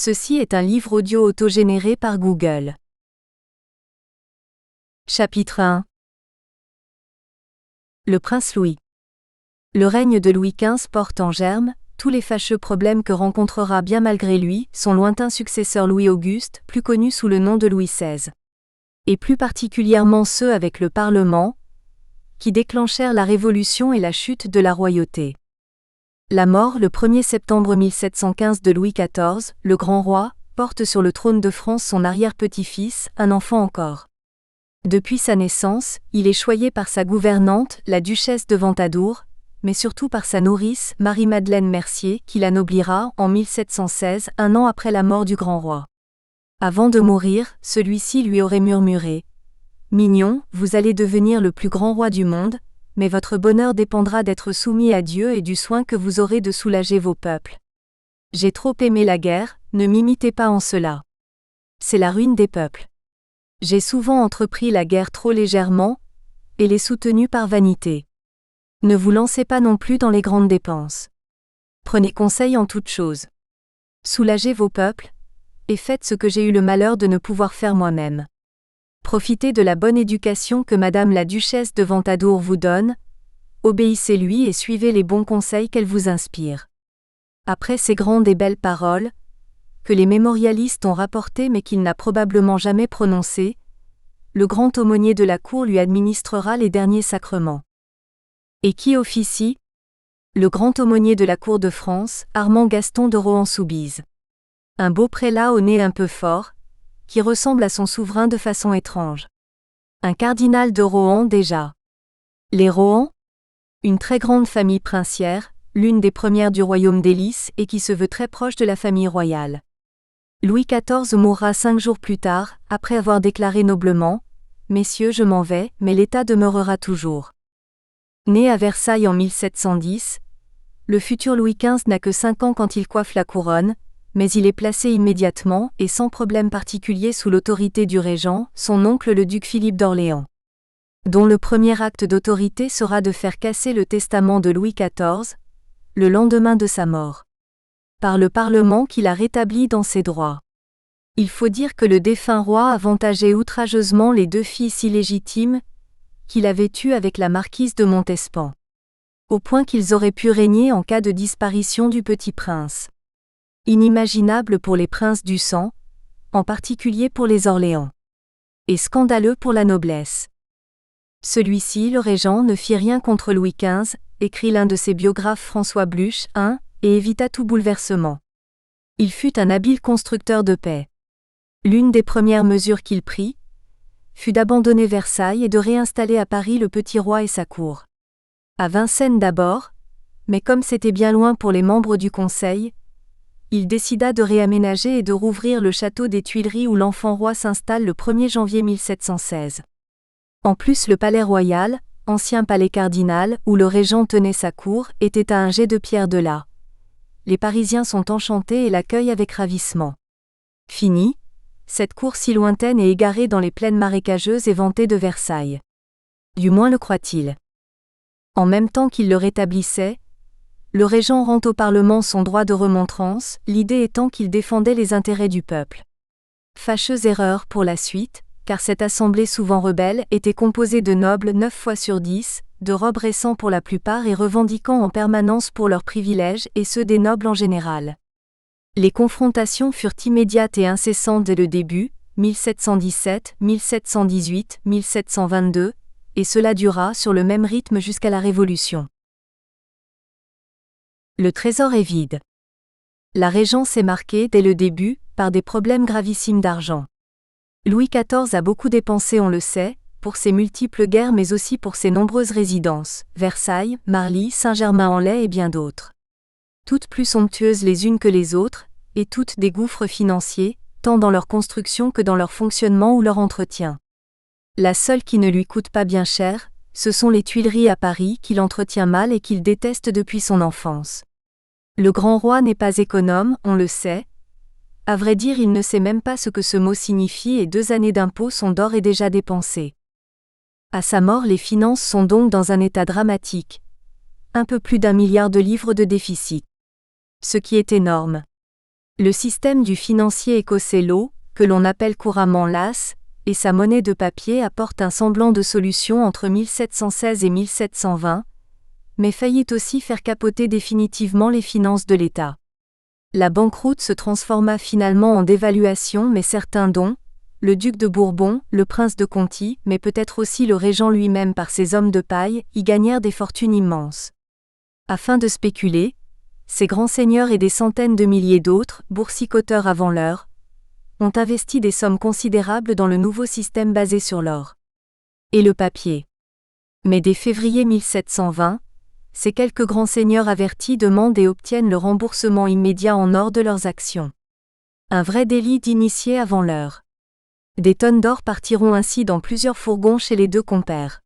Ceci est un livre audio autogénéré par Google. Chapitre 1. Le prince Louis. Le règne de Louis XV porte en germe tous les fâcheux problèmes que rencontrera bien malgré lui son lointain successeur Louis-Auguste, plus connu sous le nom de Louis XVI. Et plus particulièrement ceux avec le Parlement, qui déclenchèrent la Révolution et la chute de la royauté. La mort le 1er septembre 1715 de Louis XIV, le grand roi, porte sur le trône de France son arrière-petit-fils, un enfant encore. Depuis sa naissance, il est choyé par sa gouvernante, la duchesse de Ventadour, mais surtout par sa nourrice, Marie-Madeleine Mercier, qui l'annoblira en 1716, un an après la mort du grand roi. Avant de mourir, celui-ci lui aurait murmuré : « Mignon, vous allez devenir le plus grand roi du monde, mais votre bonheur dépendra d'être soumis à Dieu et du soin que vous aurez de soulager vos peuples. J'ai trop aimé la guerre, ne m'imitez pas en cela. C'est la ruine des peuples. J'ai souvent entrepris la guerre trop légèrement, et l'ai soutenue par vanité. Ne vous lancez pas non plus dans les grandes dépenses. Prenez conseil en toutes choses. Soulagez vos peuples, et faites ce que j'ai eu le malheur de ne pouvoir faire moi-même. Profitez de la bonne éducation que Madame la Duchesse de Ventadour vous donne, obéissez-lui et suivez les bons conseils qu'elle vous inspire. » Après ces grandes et belles paroles, que les mémorialistes ont rapportées mais qu'il n'a probablement jamais prononcées, le grand aumônier de la cour lui administrera les derniers sacrements. Et qui officie ? Le grand aumônier de la cour de France, Armand Gaston de Rohan-Soubise. Un beau prélat au nez un peu fort, qui ressemble à son souverain de façon étrange. Un cardinal de Rohan déjà. Les Rohan ? Une très grande famille princière, l'une des premières du royaume des Lys et qui se veut très proche de la famille royale. Louis XIV mourra 5 jours plus tard, après avoir déclaré noblement : « Messieurs, je m'en vais, mais l'État demeurera toujours. » Né à Versailles en 1710, le futur Louis XV n'a que 5 ans quand il coiffe la couronne, mais il est placé immédiatement et sans problème particulier sous l'autorité du régent, son oncle le duc Philippe d'Orléans, dont le premier acte d'autorité sera de faire casser le testament de Louis XIV, le lendemain de sa mort, par le Parlement qui l'a rétabli dans ses droits. Il faut dire que le défunt roi avantageait outrageusement les 2 fils illégitimes qu'il avait eus avec la marquise de Montespan, au point qu'ils auraient pu régner en cas de disparition du petit prince. Inimaginable pour les princes du sang, en particulier pour les Orléans. Et scandaleux pour la noblesse. Celui-ci, le régent, ne fit rien contre Louis XV, écrit l'un de ses biographes François Bluch, et évita tout bouleversement. Il fut un habile constructeur de paix. L'une des premières mesures qu'il prit fut d'abandonner Versailles et de réinstaller à Paris le petit roi et sa cour. À Vincennes d'abord, mais comme c'était bien loin pour les membres du Conseil, il décida de réaménager et de rouvrir le château des Tuileries où l'enfant roi s'installe le 1er janvier 1716. En plus, le palais royal, ancien palais cardinal où le régent tenait sa cour, était à un jet de pierre de là. Les Parisiens sont enchantés et l'accueillent avec ravissement. Fini, cette cour si lointaine et égarée dans les plaines marécageuses et vantée de Versailles. Du moins le croit-il. En même temps qu'il le rétablissait, le régent rend au Parlement son droit de remontrance, l'idée étant qu'il défendait les intérêts du peuple. Fâcheuse erreur pour la suite, car cette assemblée souvent rebelle était composée de nobles 9 fois sur 10, de robes récents pour la plupart et revendiquant en permanence pour leurs privilèges et ceux des nobles en général. Les confrontations furent immédiates et incessantes dès le début, 1717, 1718, 1722, et cela dura sur le même rythme jusqu'à la Révolution. Le trésor est vide. La régence est marquée dès le début par des problèmes gravissimes d'argent. Louis XIV a beaucoup dépensé, on le sait, pour ses multiples guerres mais aussi pour ses nombreuses résidences, Versailles, Marly, Saint-Germain-en-Laye et bien d'autres. Toutes plus somptueuses les unes que les autres, et toutes des gouffres financiers, tant dans leur construction que dans leur fonctionnement ou leur entretien. La seule qui ne lui coûte pas bien cher, ce sont les Tuileries à Paris qu'il entretient mal et qu'il déteste depuis son enfance. Le grand roi n'est pas économe, on le sait. À vrai dire, il ne sait même pas ce que ce mot signifie et 2 années d'impôts sont d'ores et déjà dépensées. À sa mort, les finances sont donc dans un état dramatique. Un peu plus d'1 milliard de livres de déficit. Ce qui est énorme. Le système du financier écossais Law, que l'on appelle couramment l'As, et sa monnaie de papier apportent un semblant de solution entre 1716 et 1720, mais faillit aussi faire capoter définitivement les finances de l'État. La banqueroute se transforma finalement en dévaluation, mais certains dont, le duc de Bourbon, le prince de Conti, mais peut-être aussi le régent lui-même par ses hommes de paille, y gagnèrent des fortunes immenses. Afin de spéculer, ces grands seigneurs et des centaines de milliers d'autres, boursicoteurs avant l'heure, ont investi des sommes considérables dans le nouveau système basé sur l'or et le papier. Mais dès février 1720, ces quelques grands seigneurs avertis demandent et obtiennent le remboursement immédiat en or de leurs actions. Un vrai délit d'initié avant l'heure. Des tonnes d'or partiront ainsi dans plusieurs fourgons chez les deux compères.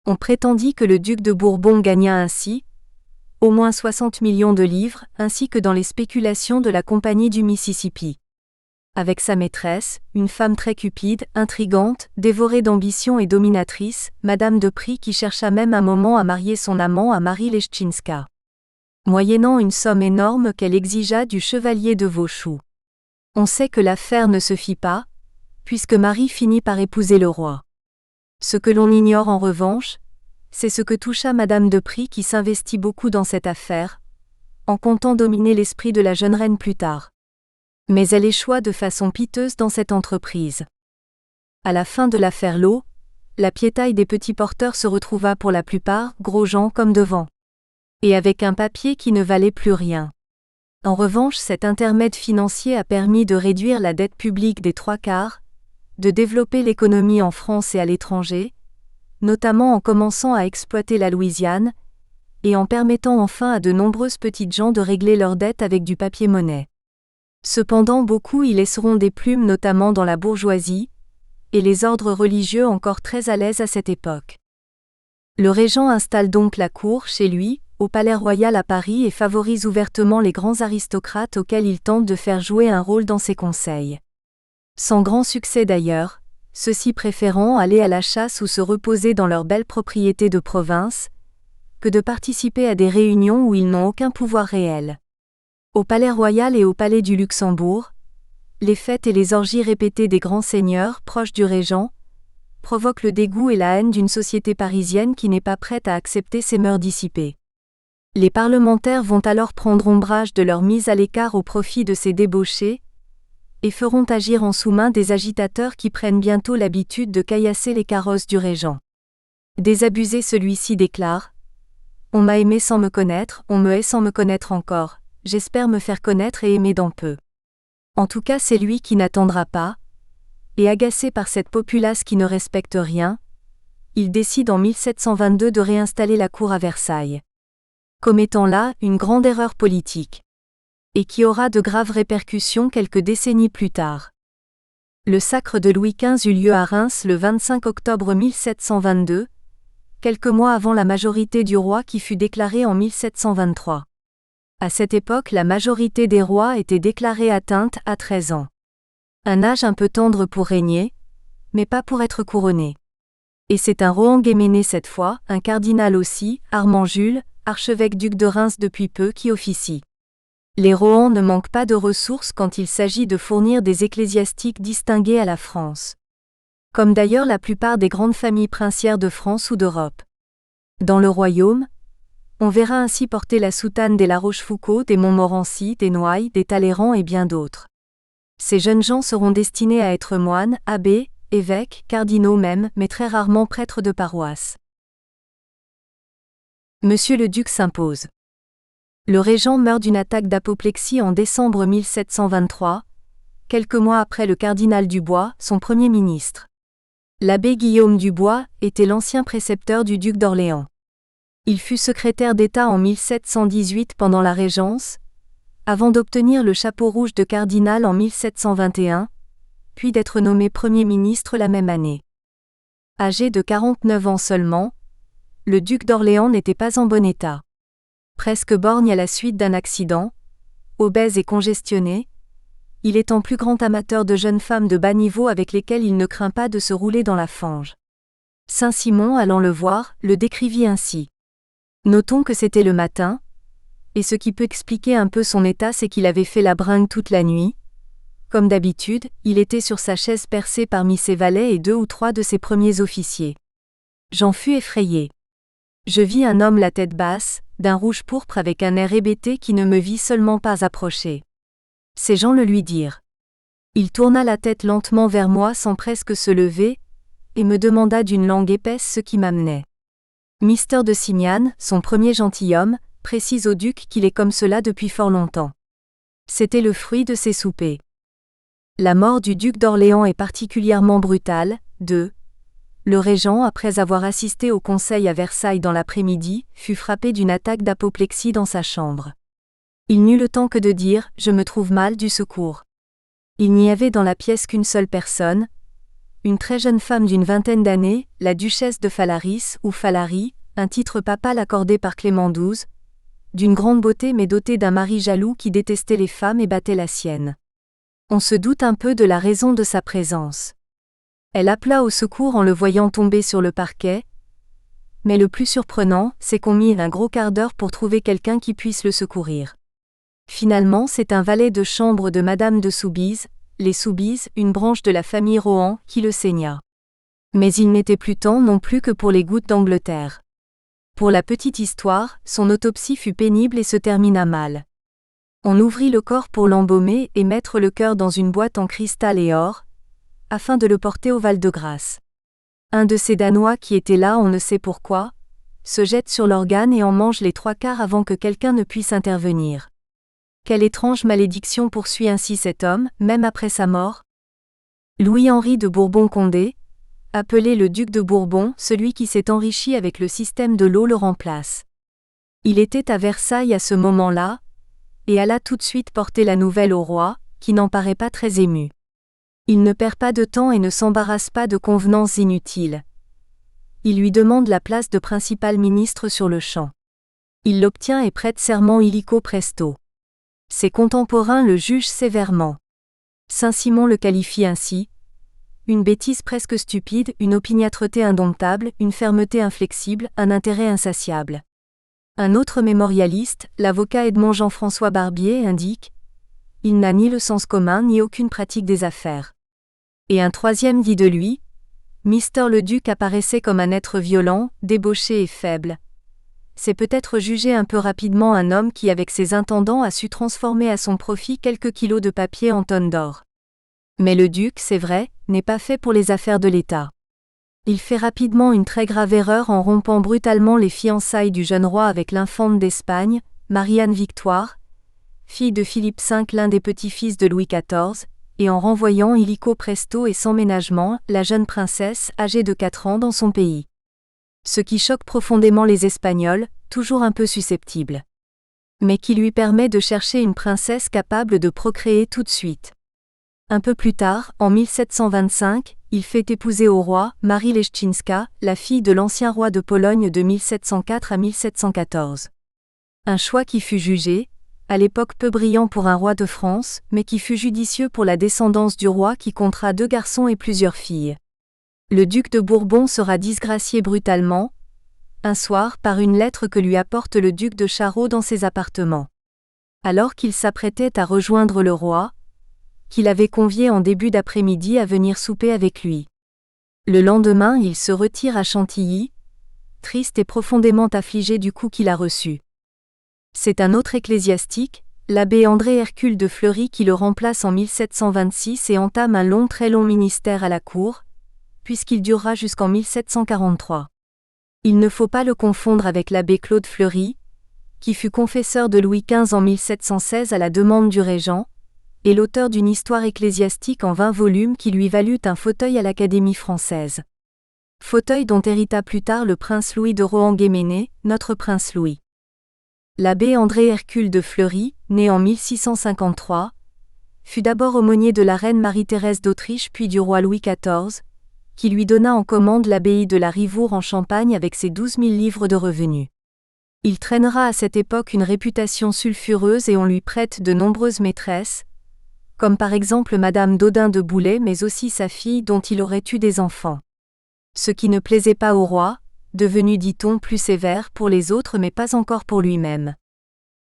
On prétendit que le duc de Bourbon gagna ainsi au moins 60 millions de livres, ainsi que dans les spéculations de la Compagnie du Mississippi. Avec sa maîtresse, une femme très cupide, intrigante, dévorée d'ambition et dominatrice, Madame de Prie qui chercha même un moment à marier son amant à Marie Leszczyńska. Moyennant une somme énorme qu'elle exigea du chevalier de Vauchoux. On sait que l'affaire ne se fit pas, puisque Marie finit par épouser le roi. Ce que l'on ignore en revanche, c'est ce que toucha Madame de Prie qui s'investit beaucoup dans cette affaire, en comptant dominer l'esprit de la jeune reine plus tard. Mais elle échoua de façon piteuse dans cette entreprise. À la fin de l'affaire Law, la piétaille des petits porteurs se retrouva pour la plupart, gros gens comme devant. Et avec un papier qui ne valait plus rien. En revanche, cet intermède financier a permis de réduire la dette publique des 3/4, de développer l'économie en France et à l'étranger, notamment en commençant à exploiter la Louisiane, et en permettant enfin à de nombreuses petites gens de régler leurs dettes avec du papier-monnaie. Cependant beaucoup y laisseront des plumes notamment dans la bourgeoisie, et les ordres religieux encore très à l'aise à cette époque. Le régent installe donc la cour chez lui, au Palais Royal à Paris et favorise ouvertement les grands aristocrates auxquels il tente de faire jouer un rôle dans ses conseils. Sans grand succès d'ailleurs, ceux-ci préférant aller à la chasse ou se reposer dans leurs belles propriétés de province, que de participer à des réunions où ils n'ont aucun pouvoir réel. Au Palais Royal et au Palais du Luxembourg, les fêtes et les orgies répétées des grands seigneurs, proches du régent, provoquent le dégoût et la haine d'une société parisienne qui n'est pas prête à accepter ces mœurs dissipées. Les parlementaires vont alors prendre ombrage de leur mise à l'écart au profit de ces débauchés, et feront agir en sous-main des agitateurs qui prennent bientôt l'habitude de caillasser les carrosses du régent. Désabusé, celui-ci déclare : « On m'a aimé sans me connaître, on me hait sans me connaître encore. J'espère me faire connaître et aimer dans peu. En tout cas c'est lui qui n'attendra pas, et agacé par cette populace qui ne respecte rien, il décide en 1722 de réinstaller la cour à Versailles. Commettant là une grande erreur politique, et qui aura de graves répercussions quelques décennies plus tard. Le sacre de Louis XV eut lieu à Reims le 25 octobre 1722, quelques mois avant la majorité du roi qui fut déclarée en 1723. À cette époque, la majorité des rois était déclarée atteinte à 13 ans. Un âge un peu tendre pour régner, mais pas pour être couronné. Et c'est un Rohan-Guéméné cette fois, un cardinal aussi, Armand Jules, archevêque-duc de Reims depuis peu qui officie. Les Rohan ne manquent pas de ressources quand il s'agit de fournir des ecclésiastiques distingués à la France. Comme d'ailleurs la plupart des grandes familles princières de France ou d'Europe. Dans le royaume, on verra ainsi porter la soutane des La Rochefoucauld, des Montmorency, des Noailles, des Talleyrand et bien d'autres. Ces jeunes gens seront destinés à être moines, abbés, évêques, cardinaux même, mais très rarement prêtres de paroisse. Monsieur le duc s'impose. Le régent meurt d'une attaque d'apoplexie en décembre 1723, quelques mois après le cardinal Dubois, son premier ministre. L'abbé Guillaume Dubois était l'ancien précepteur du duc d'Orléans. Il fut secrétaire d'État en 1718 pendant la Régence, avant d'obtenir le chapeau rouge de cardinal en 1721, puis d'être nommé Premier ministre la même année. Âgé de 49 ans seulement, le duc d'Orléans n'était pas en bon état. Presque borgne à la suite d'un accident, obèse et congestionné, il est en plus grand amateur de jeunes femmes de bas niveau avec lesquelles il ne craint pas de se rouler dans la fange. Saint-Simon, allant le voir, le décrivit ainsi. Notons que c'était le matin, Et ce qui peut expliquer un peu son état, c'est qu'il avait fait la bringue toute la nuit. Comme d'habitude, il était sur sa chaise percée parmi ses valets et 2 ou 3 de ses premiers officiers. J'en fus effrayé. Je vis un homme la tête basse, d'un rouge pourpre avec un air hébété qui ne me vit seulement pas approcher. Ces gens le lui dirent. Il tourna la tête lentement vers moi sans presque se lever, et me demanda d'une langue épaisse ce qui m'amenait. Mister de Simiane, son premier gentilhomme, précise au duc qu'il est comme cela depuis fort longtemps. C'était le fruit de ses soupers. La mort du duc d'Orléans est particulièrement brutale. Le régent, après avoir assisté au conseil à Versailles dans l'après-midi, fut frappé d'une attaque d'apoplexie dans sa chambre. Il n'eut le temps que de dire « Je me trouve mal du secours ». Il n'y avait dans la pièce qu'une seule personne, une très jeune femme d'une vingtaine d'années, la duchesse de Phalaris ou Falari, un titre papal accordé par Clément XII, d'une grande beauté mais dotée d'un mari jaloux qui détestait les femmes et battait la sienne. On se doute un peu de la raison de sa présence. Elle appela au secours en le voyant tomber sur le parquet, mais le plus surprenant, c'est qu'on mit un gros quart d'heure pour trouver quelqu'un qui puisse le secourir. Finalement, c'est un valet de chambre de Madame de Soubise, les Soubise, une branche de la famille Rohan, qui le saigna. Mais il n'était plus temps non plus que pour les gouttes d'Angleterre. Pour la petite histoire, son autopsie fut pénible et se termina mal. On ouvrit le corps pour l'embaumer et mettre le cœur dans une boîte en cristal et or, afin de le porter au Val-de-Grâce. Un de ces Danois qui était là, on ne sait pourquoi, se jette sur l'organe et en mange les 3/4 avant que quelqu'un ne puisse intervenir. Quelle étrange malédiction poursuit ainsi cet homme, même après sa mort? Louis-Henri de Bourbon-Condé, appelé le duc de Bourbon, celui qui s'est enrichi avec le système de l'eau le remplace. Il était à Versailles à ce moment-là, et alla tout de suite porter la nouvelle au roi, qui n'en paraît pas très ému. Il ne perd pas de temps et ne s'embarrasse pas de convenances inutiles. Il lui demande la place de principal ministre sur le champ. Il l'obtient et prête serment illico presto. Ses contemporains le jugent sévèrement. Saint-Simon le qualifie ainsi: une bêtise presque stupide, une opiniâtreté indomptable, une fermeté inflexible, un intérêt insatiable. Un autre mémorialiste, l'avocat Edmond Jean-François Barbier, indique: il n'a ni le sens commun ni aucune pratique des affaires. Et un troisième dit de lui: Mister le Duc apparaissait comme un être violent, débauché et faible. C'est peut-être juger un peu rapidement un homme qui, avec ses intendants, a su transformer à son profit quelques kilos de papier en tonnes d'or. Mais le duc, c'est vrai, n'est pas fait pour les affaires de l'État. Il fait rapidement une très grave erreur en rompant brutalement les fiançailles du jeune roi avec l'infante d'Espagne, Marianne Victoire, fille de Philippe V, l'un des petits-fils de Louis XIV, et en renvoyant illico presto et sans ménagement la jeune princesse âgée de 4 ans dans son pays. Ce qui choque profondément les Espagnols, toujours un peu susceptibles. Mais qui lui permet de chercher une princesse capable de procréer tout de suite. Un peu plus tard, en 1725, il fait épouser au roi Marie Leszczyńska, la fille de l'ancien roi de Pologne de 1704 à 1714. Un choix qui fut jugé, à l'époque peu brillant pour un roi de France, mais qui fut judicieux pour la descendance du roi qui comptera 2 garçons et plusieurs filles. Le duc de Bourbon sera disgracié brutalement, un soir par une lettre que lui apporte le duc de Charraud dans ses appartements. Alors qu'il s'apprêtait à rejoindre le roi, qu'il avait convié en début d'après-midi à venir souper avec lui. Le lendemain, il se retire à Chantilly, triste et profondément affligé du coup qu'il a reçu. C'est un autre ecclésiastique, l'abbé André Hercule de Fleury qui le remplace en 1726 et entame un très long ministère à la cour, puisqu'il durera jusqu'en 1743. Il ne faut pas le confondre avec l'abbé Claude Fleury, qui fut confesseur de Louis XV en 1716 à la demande du régent, et l'auteur d'une histoire ecclésiastique en 20 volumes qui lui valut un fauteuil à l'Académie française. Fauteuil dont hérita plus tard le prince Louis de Rohan-Guéméné, notre prince Louis. L'abbé André Hercule de Fleury, né en 1653, fut d'abord aumônier de la reine Marie-Thérèse d'Autriche puis du roi Louis XIV, qui lui donna en commande l'abbaye de la Rivoure en Champagne avec ses 12 000 livres de revenus. Il traînera à cette époque une réputation sulfureuse et on lui prête de nombreuses maîtresses, comme par exemple Madame d'Audin de Boulay mais aussi sa fille dont il aurait eu des enfants. Ce qui ne plaisait pas au roi, devenu dit-on plus sévère pour les autres mais pas encore pour lui-même.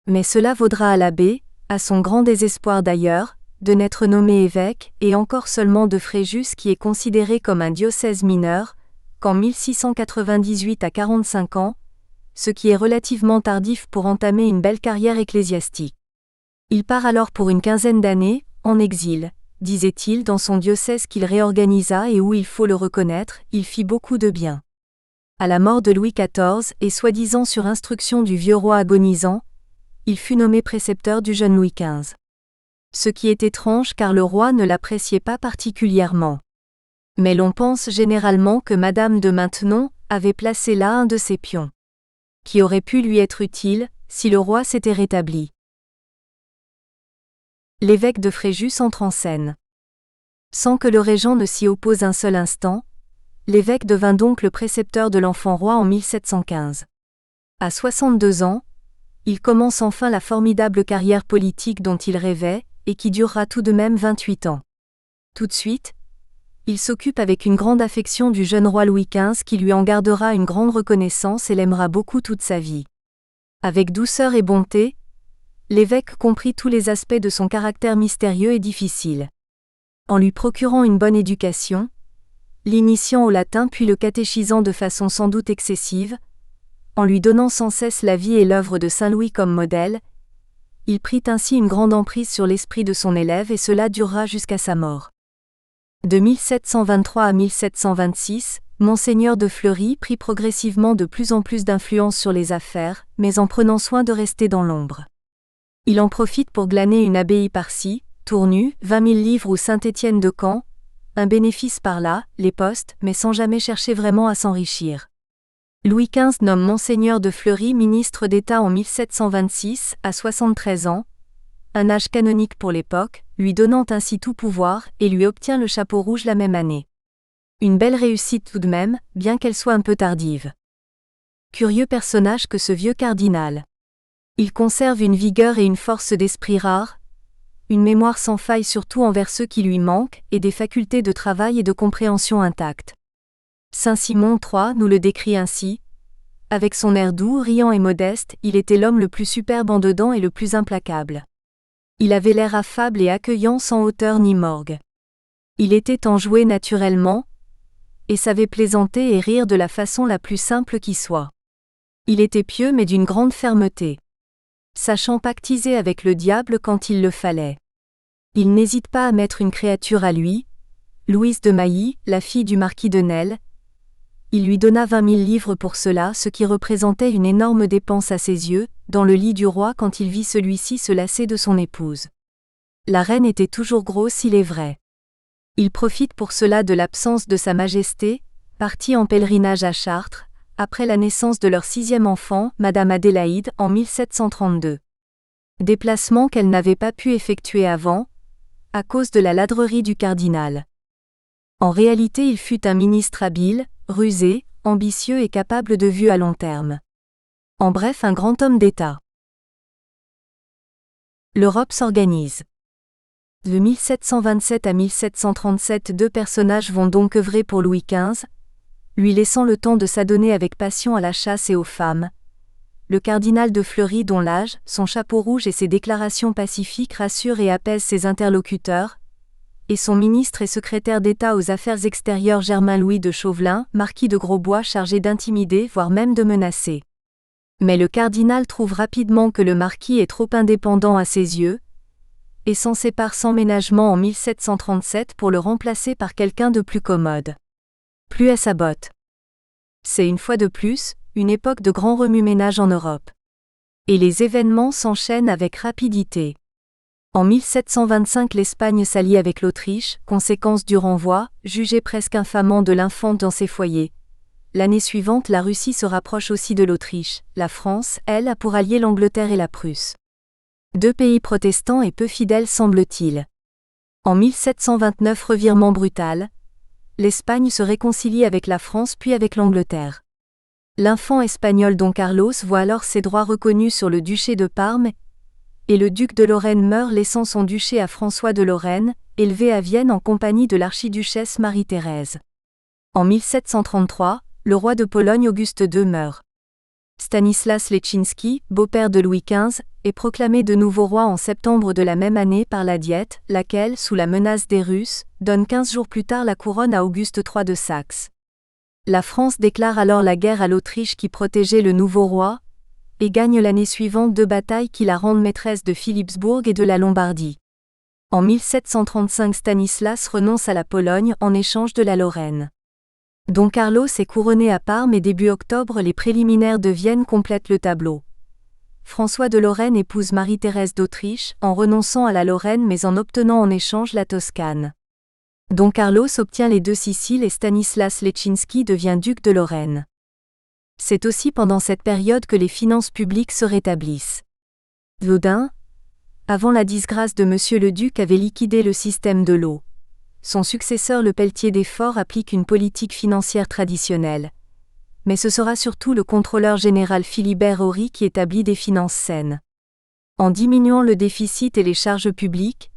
Mais cela vaudra à l'abbé, à son grand désespoir d'ailleurs, de n'être nommé évêque, et encore seulement de Fréjus qui est considéré comme un diocèse mineur, qu'en 1698 à 45 ans, ce qui est relativement tardif pour entamer une belle carrière ecclésiastique. Il part alors pour une quinzaine d'années, en exil, disait-il dans son diocèse qu'il réorganisa et où il faut le reconnaître, il fit beaucoup de bien. À la mort de Louis XIV, et soi-disant sur instruction du vieux roi agonisant, il fut nommé précepteur du jeune Louis XV. Ce qui est étrange car le roi ne l'appréciait pas particulièrement. Mais l'on pense généralement que Madame de Maintenon avait placé là un de ses pions, qui aurait pu lui être utile, si le roi s'était rétabli. L'évêque de Fréjus entre en scène. Sans que le régent ne s'y oppose un seul instant, l'évêque devint donc le précepteur de l'enfant roi en 1715. À 62 ans, il commence enfin la formidable carrière politique dont il rêvait, et qui durera tout de même 28 ans. Tout de suite, il s'occupe avec une grande affection du jeune roi Louis XV qui lui en gardera une grande reconnaissance et l'aimera beaucoup toute sa vie. Avec douceur et bonté, l'évêque comprit tous les aspects de son caractère mystérieux et difficile. En lui procurant une bonne éducation, l'initiant au latin puis le catéchisant de façon sans doute excessive, en lui donnant sans cesse la vie et l'œuvre de Saint Louis comme modèle, il prit ainsi une grande emprise sur l'esprit de son élève et cela durera jusqu'à sa mort. De 1723 à 1726, Monseigneur de Fleury prit progressivement de plus en plus d'influence sur les affaires, mais en prenant soin de rester dans l'ombre. Il en profite pour glaner une abbaye par-ci, Tournu, 20 000 livres ou Saint-Étienne de Caen, un bénéfice par-là, les postes, mais sans jamais chercher vraiment à s'enrichir. Louis XV nomme Monseigneur de Fleury ministre d'État en 1726, à 73 ans, un âge canonique pour l'époque, lui donnant ainsi tout pouvoir, et lui obtient le chapeau rouge la même année. Une belle réussite tout de même, bien qu'elle soit un peu tardive. Curieux personnage que ce vieux cardinal. Il conserve une vigueur et une force d'esprit rares, une mémoire sans faille surtout envers ceux qui lui manquent, et des facultés de travail et de compréhension intactes. Saint Simon III nous le décrit ainsi. Avec son air doux, riant et modeste, il était l'homme le plus superbe en dedans et le plus implacable. Il avait l'air affable et accueillant sans hauteur ni morgue. Il était enjoué naturellement, et savait plaisanter et rire de la façon la plus simple qui soit. Il était pieux mais d'une grande fermeté, sachant pactiser avec le diable quand il le fallait. Il n'hésite pas à mettre une créature à lui, Louise de Mailly, la fille du marquis de Nesle. Il lui donna 20 000 livres pour cela, ce qui représentait une énorme dépense à ses yeux, dans le lit du roi quand il vit celui-ci se lasser de son épouse. La reine était toujours grosse, il est vrai. Il profite pour cela de l'absence de Sa Majesté, partie en pèlerinage à Chartres, après la naissance de leur 6e enfant, Madame Adélaïde, en 1732. Déplacement qu'elle n'avait pas pu effectuer avant, à cause de la ladrerie du cardinal. En réalité il fut un ministre habile, rusé, ambitieux et capable de vues à long terme. En bref, un grand homme d'État. L'Europe s'organise. De 1727 à 1737, 2 personnages vont donc œuvrer pour Louis XV, lui laissant le temps de s'adonner avec passion à la chasse et aux femmes. Le cardinal de Fleury dont l'âge, son chapeau rouge et ses déclarations pacifiques rassurent et apaisent ses interlocuteurs, et son ministre et secrétaire d'État aux Affaires extérieures Germain-Louis de Chauvelin, marquis de Grosbois chargé d'intimider voire même de menacer. Mais le cardinal trouve rapidement que le marquis est trop indépendant à ses yeux, et s'en sépare sans ménagement en 1737 pour le remplacer par quelqu'un de plus commode. Plus à sa botte. C'est une fois de plus, une époque de grand remue-ménage en Europe. Et les événements s'enchaînent avec rapidité. En 1725 l'Espagne s'allie avec l'Autriche, conséquence du renvoi, jugé presque infamant de l'infante dans ses foyers. L'année suivante la Russie se rapproche aussi de l'Autriche, la France, elle, a pour allier l'Angleterre et la Prusse. 2 pays protestants et peu fidèles semble-t-il. En 1729 revirement brutal, l'Espagne se réconcilie avec la France puis avec l'Angleterre. L'infant espagnol Don Carlos voit alors ses droits reconnus sur le duché de Parme, et le duc de Lorraine meurt laissant son duché à François de Lorraine, élevé à Vienne en compagnie de l'archiduchesse Marie-Thérèse. En 1733, le roi de Pologne Auguste II meurt. Stanislas Leszczynski, beau-père de Louis XV, est proclamé de nouveau roi en septembre de la même année par la Diète, laquelle, sous la menace des Russes, donne 15 jours plus tard la couronne à Auguste III de Saxe. La France déclare alors la guerre à l'Autriche qui protégeait le nouveau roi, et gagne l'année suivante 2 batailles qui la rendent maîtresse de Philippsbourg et de la Lombardie. En 1735, Stanislas renonce à la Pologne en échange de la Lorraine. Don Carlos est couronné à Parme et début octobre les préliminaires de Vienne complètent le tableau. François de Lorraine épouse Marie-Thérèse d'Autriche en renonçant à la Lorraine mais en obtenant en échange la Toscane. Don Carlos obtient les 2 Siciles et Stanislas Leszczynski devient duc de Lorraine. C'est aussi pendant cette période que les finances publiques se rétablissent. Laudun, avant la disgrâce de Monsieur le Duc, avait liquidé le système de l'eau. Son successeur le Pelletier des Forts applique une politique financière traditionnelle. Mais ce sera surtout le contrôleur général Philibert Horry qui établit des finances saines. En diminuant le déficit et les charges publiques,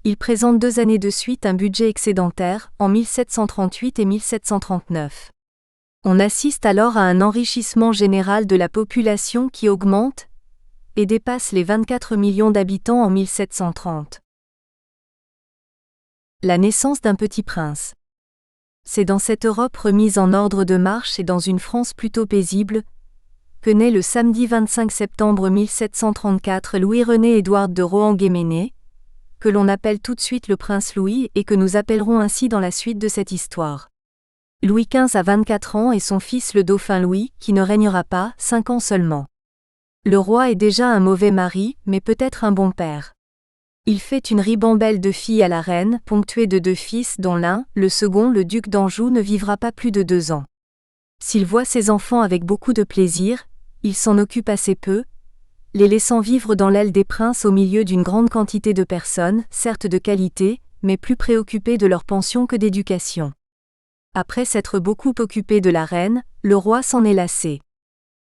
il présente 2 années de suite un budget excédentaire, en 1738 et 1739. On assiste alors à un enrichissement général de la population qui augmente et dépasse les 24 millions d'habitants en 1730. La naissance d'un petit prince. C'est dans cette Europe remise en ordre de marche et dans une France plutôt paisible que naît le samedi 25 septembre 1734 Louis-René Édouard de Rohan-Guéméné, que l'on appelle tout de suite le prince Louis et que nous appellerons ainsi dans la suite de cette histoire. Louis XV a 24 ans et son fils le dauphin Louis, qui ne régnera pas, 5 ans seulement. Le roi est déjà un mauvais mari, mais peut-être un bon père. Il fait une ribambelle de filles à la reine, ponctuée de 2 fils dont l'un, le second le duc d'Anjou ne vivra pas plus de 2 ans. S'il voit ses enfants avec beaucoup de plaisir, il s'en occupe assez peu, les laissant vivre dans l'aile des princes au milieu d'une grande quantité de personnes, certes de qualité, mais plus préoccupées de leur pension que d'éducation. Après s'être beaucoup occupé de la reine, le roi s'en est lassé.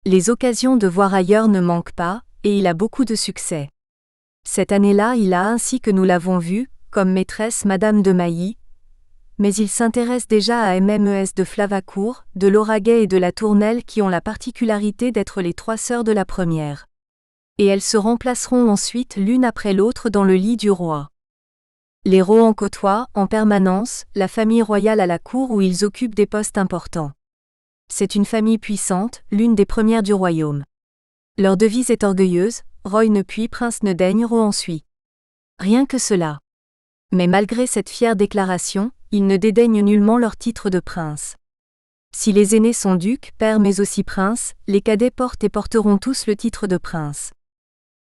Les occasions de voir ailleurs ne manquent pas, et il a beaucoup de succès. Cette année-là, il a ainsi que nous l'avons vu, comme maîtresse Madame de Mailly, mais il s'intéresse déjà à Mmes de Flavacourt, de Lauraguais et de la Tournelle qui ont la particularité d'être les 3 sœurs de la première. Et elles se remplaceront ensuite l'une après l'autre dans le lit du roi. Les Rohan côtoient, en permanence, la famille royale à la cour où ils occupent des postes importants. C'est une famille puissante, l'une des premières du royaume. Leur devise est orgueilleuse, Roy ne puis, prince ne daigne, Rohan suit. Rien que cela. Mais malgré cette fière déclaration, ils ne dédaignent nullement leur titre de prince. Si les aînés sont ducs, pairs mais aussi princes, les cadets portent et porteront tous le titre de prince.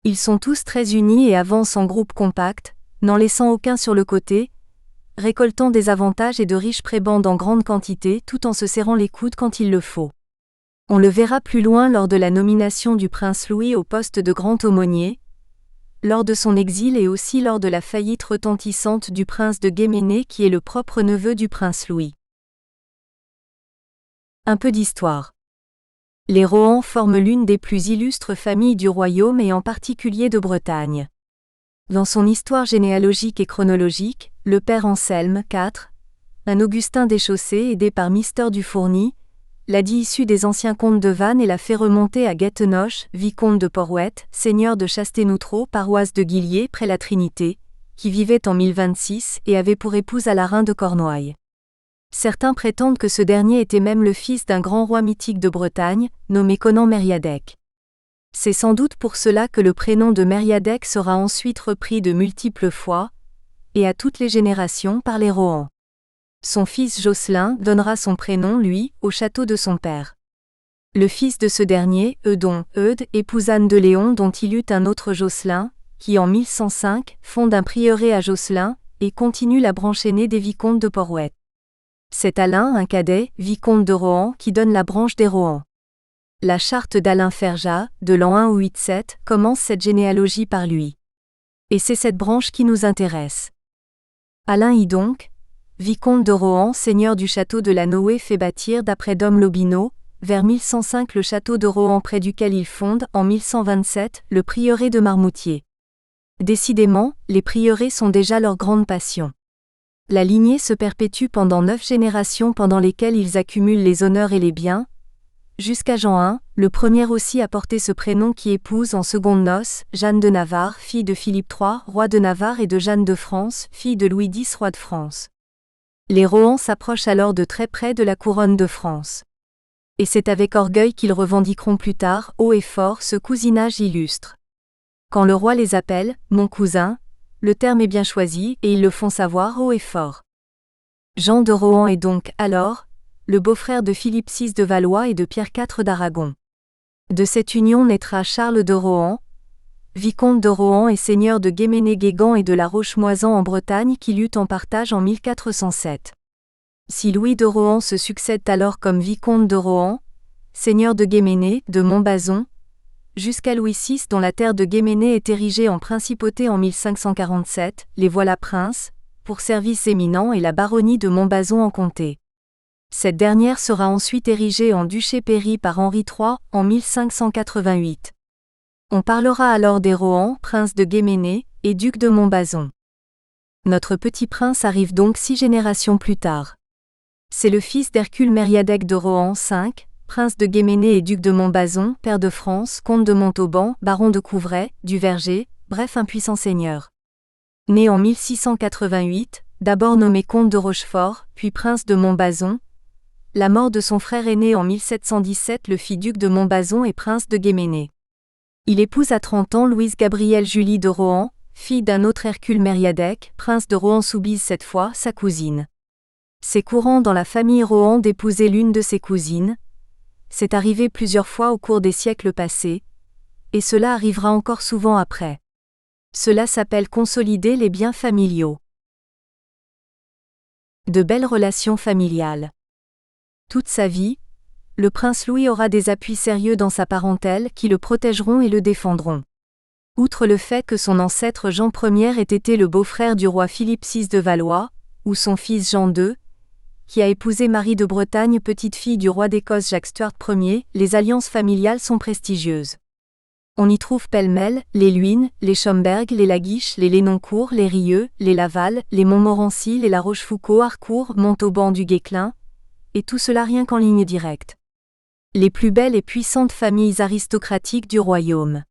Ils sont tous très unis et avancent en groupe compact, n'en laissant aucun sur le côté, récoltant des avantages et de riches prébendes en grande quantité tout en se serrant les coudes quand il le faut. On le verra plus loin lors de la nomination du prince Louis au poste de grand aumônier, lors de son exil et aussi lors de la faillite retentissante du prince de Guéméné qui est le propre neveu du prince Louis. Un peu d'histoire. Les Rohan forment l'une des plus illustres familles du royaume et en particulier de Bretagne. Dans son histoire généalogique et chronologique, le père Anselme IV, un Augustin déchaussé aidé par Mister Dufourny, l'a dit issu des anciens comtes de Vannes et l'a fait remonter à Guettenoche, vicomte de Porwet, seigneur de Chasténoutreau, paroisse de Guillier près la Trinité, qui vivait en 1026 et avait pour épouse Alarin de Cornouailles. Certains prétendent que ce dernier était même le fils d'un grand roi mythique de Bretagne, nommé Conan Mériadec. C'est sans doute pour cela que le prénom de Mériadec sera ensuite repris de multiples fois, et à toutes les générations par les Rohan. Son fils Jocelyn donnera son prénom, lui, au château de son père. Le fils de ce dernier, Eudes, épouse Anne de Léon dont il eut un autre Jocelyn, qui en 1105 fonde un prieuré à Josselin, et continue la branche aînée des vicomtes de Porwet. C'est Alain, un cadet, vicomte de Rohan, qui donne la branche des Rohan. La charte d'Alain Ferjat, de l'an 1 au 8-7, commence cette généalogie par lui. Et c'est cette branche qui nous intéresse. Alain y donc, vicomte de Rohan, seigneur du château de la Noé, fait bâtir d'après Dom Lobineau, vers 1105 le château de Rohan près duquel il fonde, en 1127, le prieuré de Marmoutier. Décidément, les prieurés sont déjà leur grande passion. La lignée se perpétue pendant 9 générations pendant lesquelles ils accumulent les honneurs et les biens, jusqu'à Jean I, le premier aussi à porter ce prénom qui épouse en secondes noces Jeanne de Navarre, fille de Philippe III, roi de Navarre et de Jeanne de France, fille de Louis X, roi de France. Les Rohan s'approchent alors de très près de la couronne de France. Et c'est avec orgueil qu'ils revendiqueront plus tard, haut et fort, ce cousinage illustre. Quand le roi les appelle « mon cousin », le terme est bien choisi et ils le font savoir haut et fort. Jean de Rohan est donc, alors, le beau-frère de Philippe VI de Valois et de Pierre IV d'Aragon. De cette union naîtra Charles de Rohan, vicomte de Rohan et seigneur de Guéméné-Guégan et de la Roche-Moisan en Bretagne qui eut en partage en 1407. Si Louis de Rohan se succède alors comme vicomte de Rohan, seigneur de Guéméné, de Montbazon, jusqu'à Louis VI dont la terre de Guéméné est érigée en principauté en 1547, les voilà princes, pour services éminents et la baronnie de Montbazon en comté. Cette dernière sera ensuite érigée en duché-pairie par Henri III en 1588. On parlera alors des Rohan, princes de Guéméné, et ducs de Montbazon. Notre petit prince arrive donc 6 générations plus tard. C'est le fils d'Hercule Mériadec de Rohan V, prince de Guéméné et duc de Montbazon, pair de France, comte de Montauban, baron de Couvray, du Verger, bref un puissant seigneur. Né en 1688, d'abord nommé comte de Rochefort, puis prince de Montbazon, la mort de son frère aîné en 1717 le fit duc de Montbazon et prince de Guéméné. Il épouse à 30 ans Louise Gabrielle Julie de Rohan, fille d'un autre Hercule Mériadec, prince de Rohan-Soubise cette fois, sa cousine. C'est courant dans la famille Rohan d'épouser l'une de ses cousines. C'est arrivé plusieurs fois au cours des siècles passés, et cela arrivera encore souvent après. Cela s'appelle consolider les biens familiaux. De belles relations familiales. Toute sa vie, le prince Louis aura des appuis sérieux dans sa parentèle qui le protégeront et le défendront. Outre le fait que son ancêtre Jean Ier ait été le beau-frère du roi Philippe VI de Valois, ou son fils Jean II, qui a épousé Marie de Bretagne, petite-fille du roi d'Écosse Jacques Stuart Ier, les alliances familiales sont prestigieuses. On y trouve pêle-mêle les Luynes, les Schomberg, les Laguiche, les Lénoncourt, les Rieux, les Laval, les Montmorency, les La Rochefoucauld, Harcourt, Montauban du Guesclin, et tout cela rien qu'en ligne directe. Les plus belles et puissantes familles aristocratiques du royaume.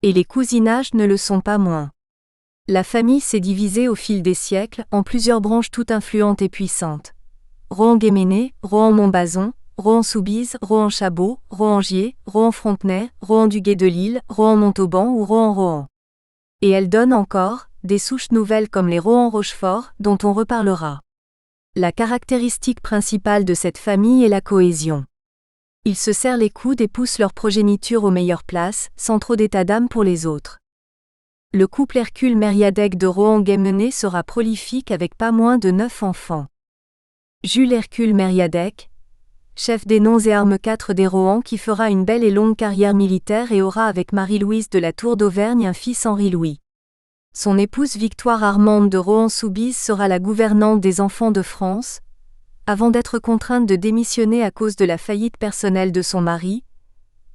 Et les cousinages ne le sont pas moins. La famille s'est divisée au fil des siècles en plusieurs branches toutes influentes et puissantes. Rohan-Guéméné, Rohan-Montbazon, Rohan-Soubise, Rohan-Chabot, Rohan-Gier, Rohan-Frontenay, Rohan-du-Gué-de-Lille, Rohan-Montauban ou Rohan-Rohan. Et elle donne encore des souches nouvelles comme les Rohan-Rochefort, dont on reparlera. La caractéristique principale de cette famille est la cohésion. Ils se serrent les coudes et poussent leur progéniture aux meilleures places, sans trop d'état d'âme pour les autres. Le couple Hercule Mériadec de Rohan-Guéméné sera prolifique avec pas moins de 9 enfants. Jules Hercule Mériadec, chef des noms et armes 4 des Rohan qui fera une belle et longue carrière militaire et aura avec Marie-Louise de la Tour d'Auvergne un fils Henri-Louis. Son épouse Victoire Armande de Rohan-Soubise sera la gouvernante des enfants de France, avant d'être contrainte de démissionner à cause de la faillite personnelle de son mari.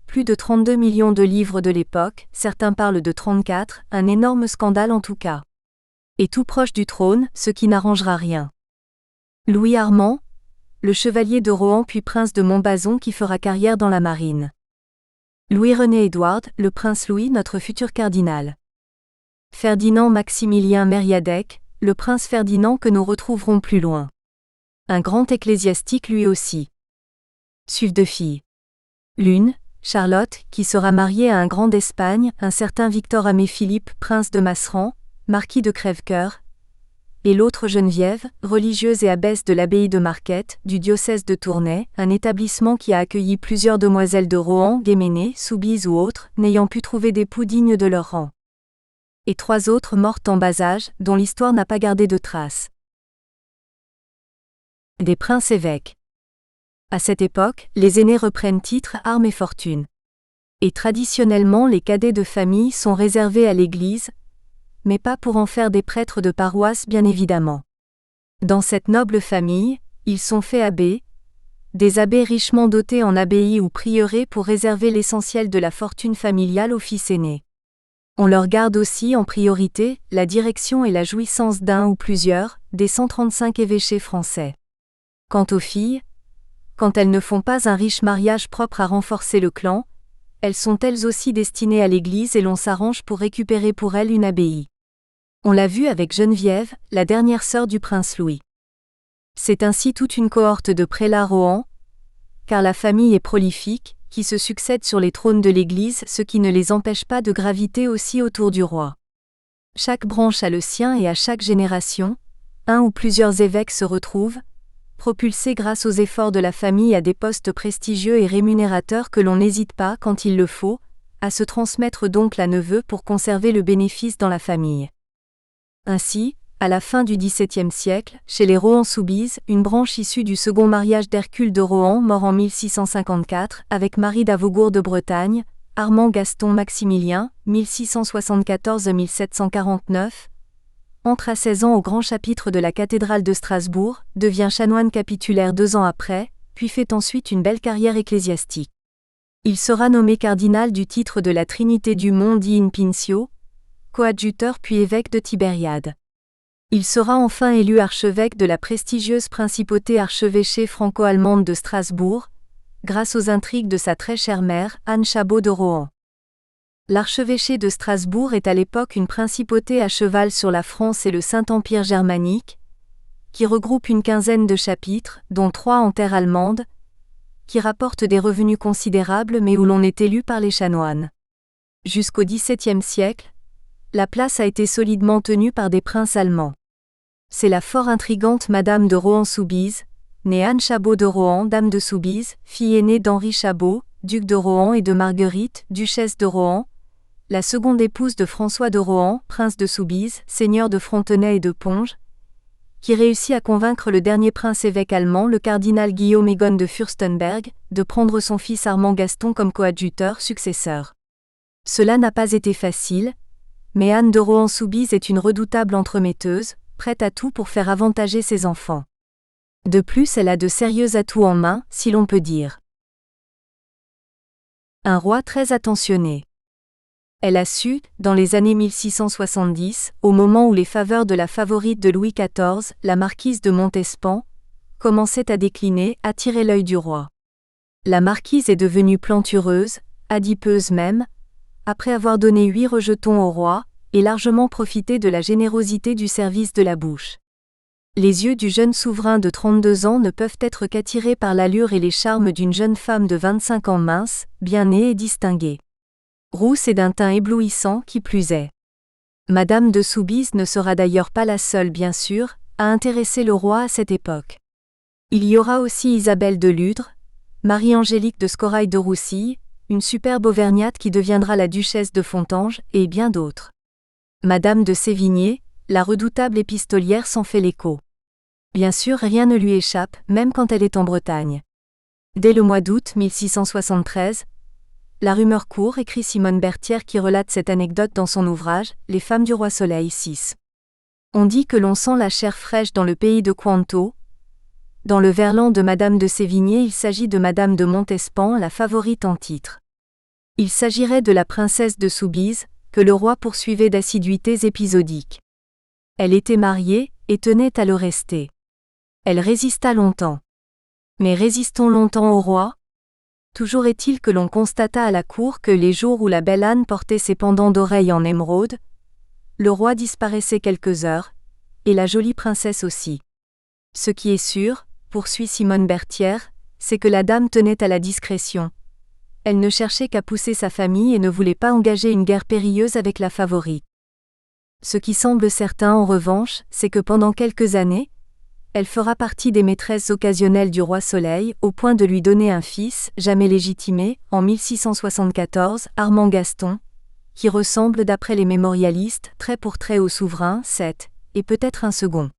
Plus de 32 millions de livres de l'époque, certains parlent de 34, un énorme scandale en tout cas. Et tout proche du trône, ce qui n'arrangera rien. Louis Armand, le chevalier de Rohan puis prince de Montbazon qui fera carrière dans la marine. Louis-René Édouard, le prince Louis, notre futur cardinal. Ferdinand Maximilien Mériadec, le prince Ferdinand que nous retrouverons plus loin. Un grand ecclésiastique lui aussi. Suivent deux filles. L'une, Charlotte, qui sera mariée à un grand d'Espagne, un certain Victor Aimé Philippe, prince de Masseran, marquis de Crèvecoeur, et l'autre Geneviève, religieuse et abbesse de l'abbaye de Marquette, du diocèse de Tournai, un établissement qui a accueilli plusieurs demoiselles de Rohan, Guéméné, Soubise ou autres, n'ayant pu trouver d'époux dignes de leur rang. Et 3 autres mortes en bas âge, dont l'histoire n'a pas gardé de traces. Des princes-évêques. À cette époque, les aînés reprennent titre, armes et fortune. Et traditionnellement les cadets de famille sont réservés à l'Église, mais pas pour en faire des prêtres de paroisse bien évidemment. Dans cette noble famille, ils sont faits abbés, des abbés richement dotés en abbaye ou prieuré pour réserver l'essentiel de la fortune familiale aux fils aînés. On leur garde aussi en priorité la direction et la jouissance d'un ou plusieurs des 135 évêchés français. Quant aux filles, quand elles ne font pas un riche mariage propre à renforcer le clan, elles sont elles aussi destinées à l'Église et l'on s'arrange pour récupérer pour elles une abbaye. On l'a vu avec Geneviève, la dernière sœur du prince Louis. C'est ainsi toute une cohorte de prélats Rohan, car la famille est prolifique, qui se succèdent sur les trônes de l'Église, ce qui ne les empêche pas de graviter aussi autour du roi. Chaque branche a le sien et à chaque génération, un ou plusieurs évêques se retrouvent, propulsés grâce aux efforts de la famille à des postes prestigieux et rémunérateurs que l'on n'hésite pas, quand il le faut, à se transmettre d'oncle à neveu pour conserver le bénéfice dans la famille. Ainsi, à la fin du XVIIe siècle, chez les Rohan-Soubise, une branche issue du second mariage d'Hercule de Rohan, mort en 1654, avec Marie d'Avaugour de Bretagne, Armand Gaston Maximilien, 1674-1749, entre à 16 ans au grand chapitre de la cathédrale de Strasbourg, devient chanoine capitulaire 2 ans après, puis fait ensuite une belle carrière ecclésiastique. Il sera nommé cardinal du titre de la Trinité du Mont di Pincio, coadjuteur puis évêque de Tibériade. Il sera enfin élu archevêque de la prestigieuse principauté archevêchée franco-allemande de Strasbourg, grâce aux intrigues de sa très chère mère, Anne Chabot de Rohan. L'archevêché de Strasbourg est à l'époque une principauté à cheval sur la France et le Saint-Empire germanique, qui regroupe une quinzaine de chapitres, dont 3 en terre allemande, qui rapportent des revenus considérables mais où l'on est élu par les chanoines. Jusqu'au XVIIe siècle, la place a été solidement tenue par des princes allemands. C'est la fort intrigante Madame de Rohan-Soubise, née Anne Chabot de Rohan, dame de Soubise, fille aînée d'Henri Chabot, duc de Rohan et de Marguerite, duchesse de Rohan, la seconde épouse de François de Rohan, prince de Soubise, seigneur de Frontenay et de Ponge, qui réussit à convaincre le dernier prince évêque allemand, le cardinal Guillaume Egon de Fürstenberg, de prendre son fils Armand Gaston comme coadjuteur successeur. Cela n'a pas été facile, mais Anne de Rohan-Soubise est une redoutable entremetteuse, prête à tout pour faire avantager ses enfants. De plus, elle a de sérieux atouts en main, si l'on peut dire. Un roi très attentionné. Elle a su, dans les années 1670, au moment où les faveurs de la favorite de Louis XIV, la marquise de Montespan, commençaient à décliner, attirer l'œil du roi. La marquise est devenue plantureuse, adipeuse même, après avoir donné 8 rejetons au roi, et largement profité de la générosité du service de la bouche. Les yeux du jeune souverain de 32 ans ne peuvent être qu'attirés par l'allure et les charmes d'une jeune femme de 25 ans mince, bien née et distinguée. Rousse et d'un teint éblouissant qui plus est. Madame de Soubise ne sera d'ailleurs pas la seule bien sûr, à intéresser le roi à cette époque. Il y aura aussi Isabelle de Ludre, Marie-Angélique de Scorail de Roussille, une superbe auvergnate qui deviendra la duchesse de Fontanges, et bien d'autres. Madame de Sévigné, la redoutable épistolière s'en fait l'écho. Bien sûr, rien ne lui échappe, même quand elle est en Bretagne. Dès le mois d'août 1673, la rumeur court, écrit Simone Berthière qui relate cette anecdote dans son ouvrage « Les femmes du roi Soleil 6 ». On dit que l'on sent la chair fraîche dans le pays de Quanto. Dans le verlan de Madame de Sévigné, il s'agit de Madame de Montespan, la favorite en titre. Il s'agirait de la princesse de Soubise, que le roi poursuivait d'assiduités épisodiques. Elle était mariée, et tenait à le rester. Elle résista longtemps. Mais résistons longtemps au roi ? Toujours est-il que l'on constata à la cour que les jours où la belle Anne portait ses pendants d'oreilles en émeraude, le roi disparaissait quelques heures, et la jolie princesse aussi. Ce qui est sûr, poursuit Simone Berthière, c'est que la dame tenait à la discrétion. Elle ne cherchait qu'à pousser sa famille et ne voulait pas engager une guerre périlleuse avec la favorite. Ce qui semble certain en revanche, c'est que pendant quelques années, elle fera partie des maîtresses occasionnelles du roi Soleil, au point de lui donner un fils, jamais légitimé, en 1674, Armand Gaston, qui ressemble d'après les mémorialistes, trait pour trait au souverain, 7, et peut-être un second.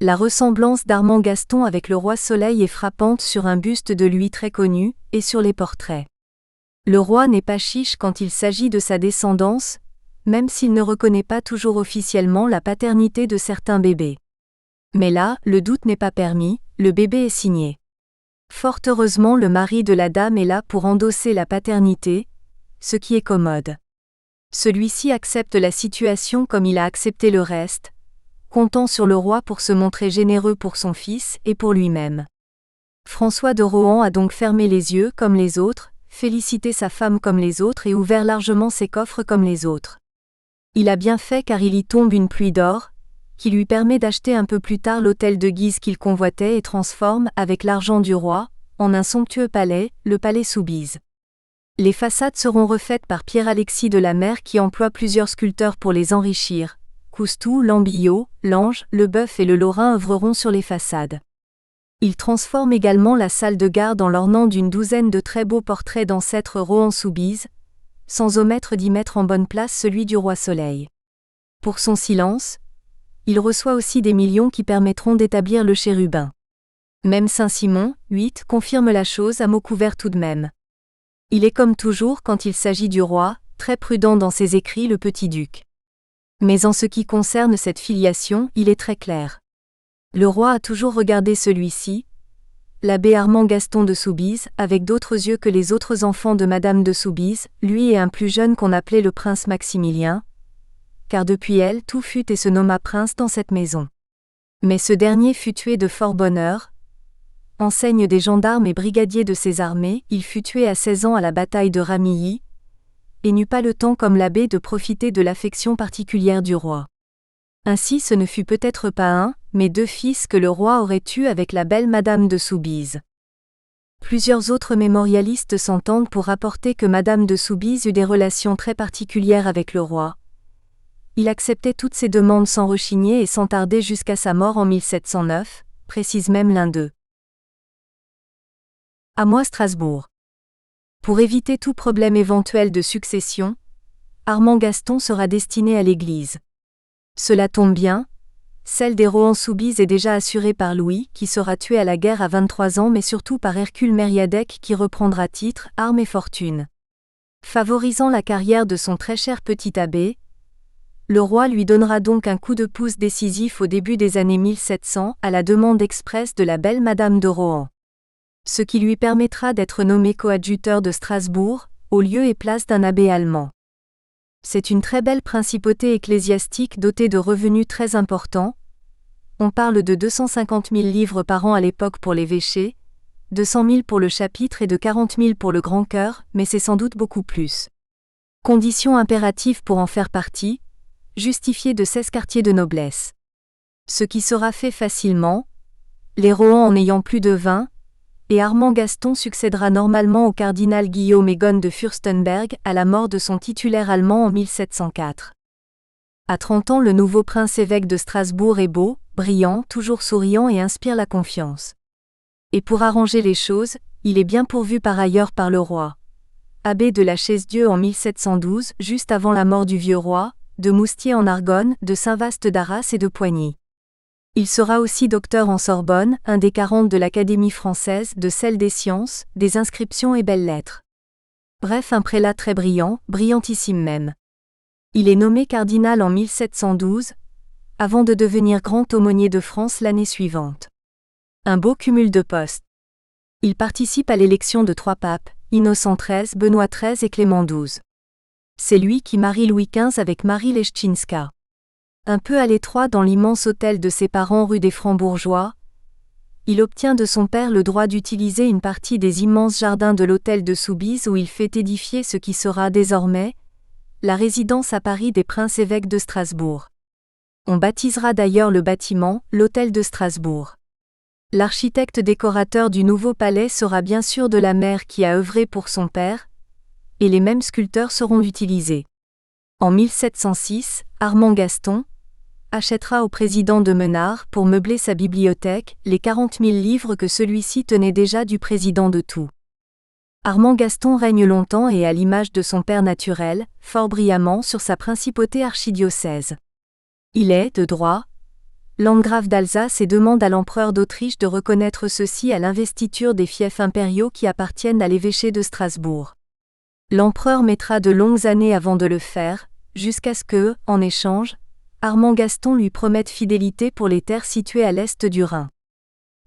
La ressemblance d'Armand Gaston avec le roi Soleil est frappante sur un buste de lui très connu, et sur les portraits. Le roi n'est pas chiche quand il s'agit de sa descendance, même s'il ne reconnaît pas toujours officiellement la paternité de certains bébés. Mais là, le doute n'est pas permis, le bébé est signé. Fort heureusement, le mari de la dame est là pour endosser la paternité, ce qui est commode. Celui-ci accepte la situation comme il a accepté le reste, comptant sur le roi pour se montrer généreux pour son fils et pour lui-même. François de Rohan a donc fermé les yeux comme les autres, félicité sa femme comme les autres et ouvert largement ses coffres comme les autres. Il a bien fait car il y tombe une pluie d'or, qui lui permet d'acheter un peu plus tard l'hôtel de Guise qu'il convoitait et transforme, avec l'argent du roi, en un somptueux palais, le palais Soubise. Les façades seront refaites par Pierre-Alexis de la Mer qui emploie plusieurs sculpteurs pour les enrichir. Coustou, Lambillot, Lange, Leboeuf et le Lorrain œuvreront sur les façades. Il transforme également la salle de garde en l'ornant d'une douzaine de très beaux portraits d'ancêtres Rohan-Soubise, sans omettre d'y mettre en bonne place celui du roi Soleil. Pour son silence, il reçoit aussi des millions qui permettront d'établir le chérubin. Même Saint-Simon, 8, confirme la chose à mots couverts tout de même. Il est comme toujours quand il s'agit du roi, très prudent dans ses écrits le petit-duc. Mais en ce qui concerne cette filiation, il est très clair. Le roi a toujours regardé celui-ci, l'abbé Armand Gaston de Soubise, avec d'autres yeux que les autres enfants de Madame de Soubise, lui et un plus jeune qu'on appelait le prince Maximilien, car depuis elle tout fut et se nomma prince dans cette maison. Mais ce dernier fut tué de fort bonne heure. Enseigne des gendarmes et brigadier de ses armées, il fut tué à 16 ans à la bataille de Ramilly, et n'eut pas le temps comme l'abbé de profiter de l'affection particulière du roi. Ainsi ce ne fut peut-être pas un, mais 2 fils que le roi aurait eus avec la belle Madame de Soubise. Plusieurs autres mémorialistes s'entendent pour rapporter que Madame de Soubise eut des relations très particulières avec le roi. Il acceptait toutes ses demandes sans rechigner et sans tarder jusqu'à sa mort en 1709, précise même l'un d'eux. À moi Strasbourg. Pour éviter tout problème éventuel de succession, Armand Gaston sera destiné à l'Église. Cela tombe bien, celle des Rohan-Soubise est déjà assurée par Louis, qui sera tué à la guerre à 23 ans mais surtout par Hercule Mériadec qui reprendra titre, armes et fortune. Favorisant la carrière de son très cher petit abbé, le roi lui donnera donc un coup de pouce décisif au début des années 1700 à la demande expresse de la belle Madame de Rohan. Ce qui lui permettra d'être nommé coadjuteur de Strasbourg, au lieu et place d'un abbé allemand. C'est une très belle principauté ecclésiastique dotée de revenus très importants. On parle de 250 000 livres par an à l'époque pour l'évêché, 200 000 pour le chapitre et de 40 000 pour le grand chœur, mais c'est sans doute beaucoup plus. Condition impérative pour en faire partie, justifié de 16 quartiers de noblesse. Ce qui sera fait facilement, les Rohan en ayant plus de 20, et Armand Gaston succédera normalement au cardinal Guillaume Egon de Fürstenberg à la mort de son titulaire allemand en 1704. À 30 ans, le nouveau prince-évêque de Strasbourg est beau, brillant, toujours souriant et inspire la confiance. Et pour arranger les choses, il est bien pourvu par ailleurs par le roi. Abbé de la Chaise-Dieu en 1712, juste avant la mort du vieux roi, de Moustier en Argonne, de Saint-Vaast d'Arras et de Poigny. Il sera aussi docteur en Sorbonne, un des 40 de l'Académie française, de celle des sciences, des inscriptions et belles-lettres. Bref, un prélat très brillant, brillantissime même. Il est nommé cardinal en 1712, avant de devenir grand aumônier de France l'année suivante. Un beau cumul de postes. Il participe à l'élection de 3 papes, Innocent XIII, Benoît XIII et Clément XII. C'est lui qui marie Louis XV avec Marie Leschinska. Un peu à l'étroit dans l'immense hôtel de ses parents rue des Francs-Bourgeois, il obtient de son père le droit d'utiliser une partie des immenses jardins de l'hôtel de Soubise où il fait édifier ce qui sera désormais la résidence à Paris des princes-évêques de Strasbourg. On baptisera d'ailleurs le bâtiment l'hôtel de Strasbourg. L'architecte décorateur du nouveau palais sera bien sûr de la Mer qui a œuvré pour son père, et les mêmes sculpteurs seront utilisés. En 1706, Armand Gaston achètera au président de Menard, pour meubler sa bibliothèque, les 40 000 livres que celui-ci tenait déjà du président de Tours. Armand Gaston règne longtemps et à l'image de son père naturel, fort brillamment sur sa principauté archidiocèse. Il est, de droit, landgrave d'Alsace et demande à l'empereur d'Autriche de reconnaître ceci à l'investiture des fiefs impériaux qui appartiennent à l'évêché de Strasbourg. L'empereur mettra de longues années avant de le faire, jusqu'à ce que, en échange, Armand Gaston lui promette fidélité pour les terres situées à l'est du Rhin.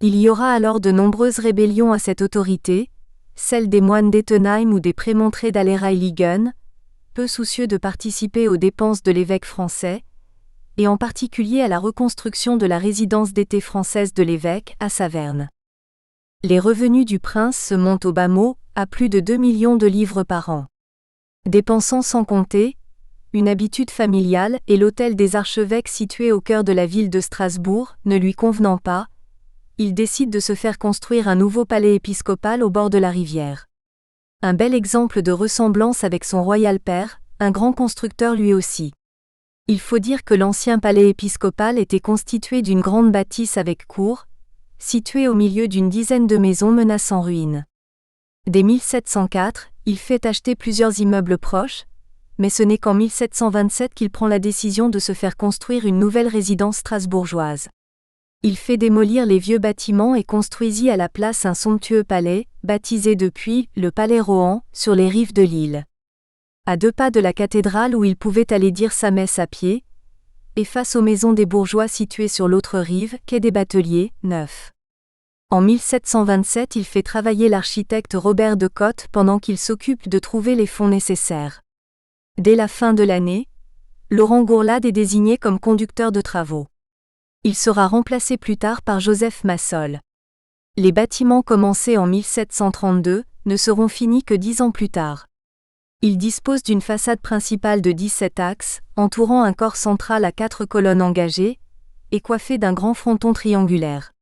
Il y aura alors de nombreuses rébellions à cette autorité, celles des moines d'Ettenheim ou des prémontrés d'Allereiligen, peu soucieux de participer aux dépenses de l'évêque français, et en particulier à la reconstruction de la résidence d'été française de l'évêque, à Saverne. Les revenus du prince se montent au bas mot, à plus de 2 millions de livres par an. Dépensant sans compter, une habitude familiale et l'hôtel des archevêques situé au cœur de la ville de Strasbourg, ne lui convenant pas, il décide de se faire construire un nouveau palais épiscopal au bord de la rivière. Un bel exemple de ressemblance avec son royal père, un grand constructeur lui aussi. Il faut dire que l'ancien palais épiscopal était constitué d'une grande bâtisse avec cour, située au milieu d'une dizaine de maisons menaçant ruine. Dès 1704, il fait acheter plusieurs immeubles proches, mais ce n'est qu'en 1727 qu'il prend la décision de se faire construire une nouvelle résidence strasbourgeoise. Il fait démolir les vieux bâtiments et construisit à la place un somptueux palais, baptisé depuis le Palais Rohan, sur les rives de l'Isle. À 2 pas de la cathédrale où il pouvait aller dire sa messe à pied, et face aux maisons des bourgeois situées sur l'autre rive, quai des Bateliers, 9. En 1727, il fait travailler l'architecte Robert de Cotte pendant qu'il s'occupe de trouver les fonds nécessaires. Dès la fin de l'année, Laurent Gourlade est désigné comme conducteur de travaux. Il sera remplacé plus tard par Joseph Massol. Les bâtiments commencés en 1732 ne seront finis que 10 ans plus tard. Il dispose d'une façade principale de 17 axes, entourant un corps central à 4 colonnes engagées, et coiffé d'un grand fronton triangulaire.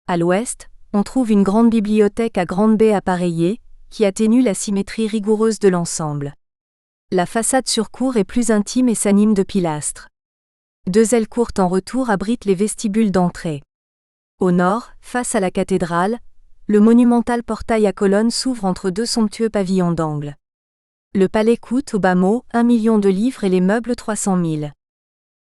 À l'ouest, on trouve une grande bibliothèque à grande baie appareillée, qui atténue la symétrie rigoureuse de l'ensemble. La façade sur cour est plus intime et s'anime de pilastres. 2 ailes courtes en retour abritent les vestibules d'entrée. Au nord, face à la cathédrale, le monumental portail à colonnes s'ouvre entre 2 somptueux pavillons d'angle. Le palais coûte au bas mot 1 million de livres et les meubles 300 000.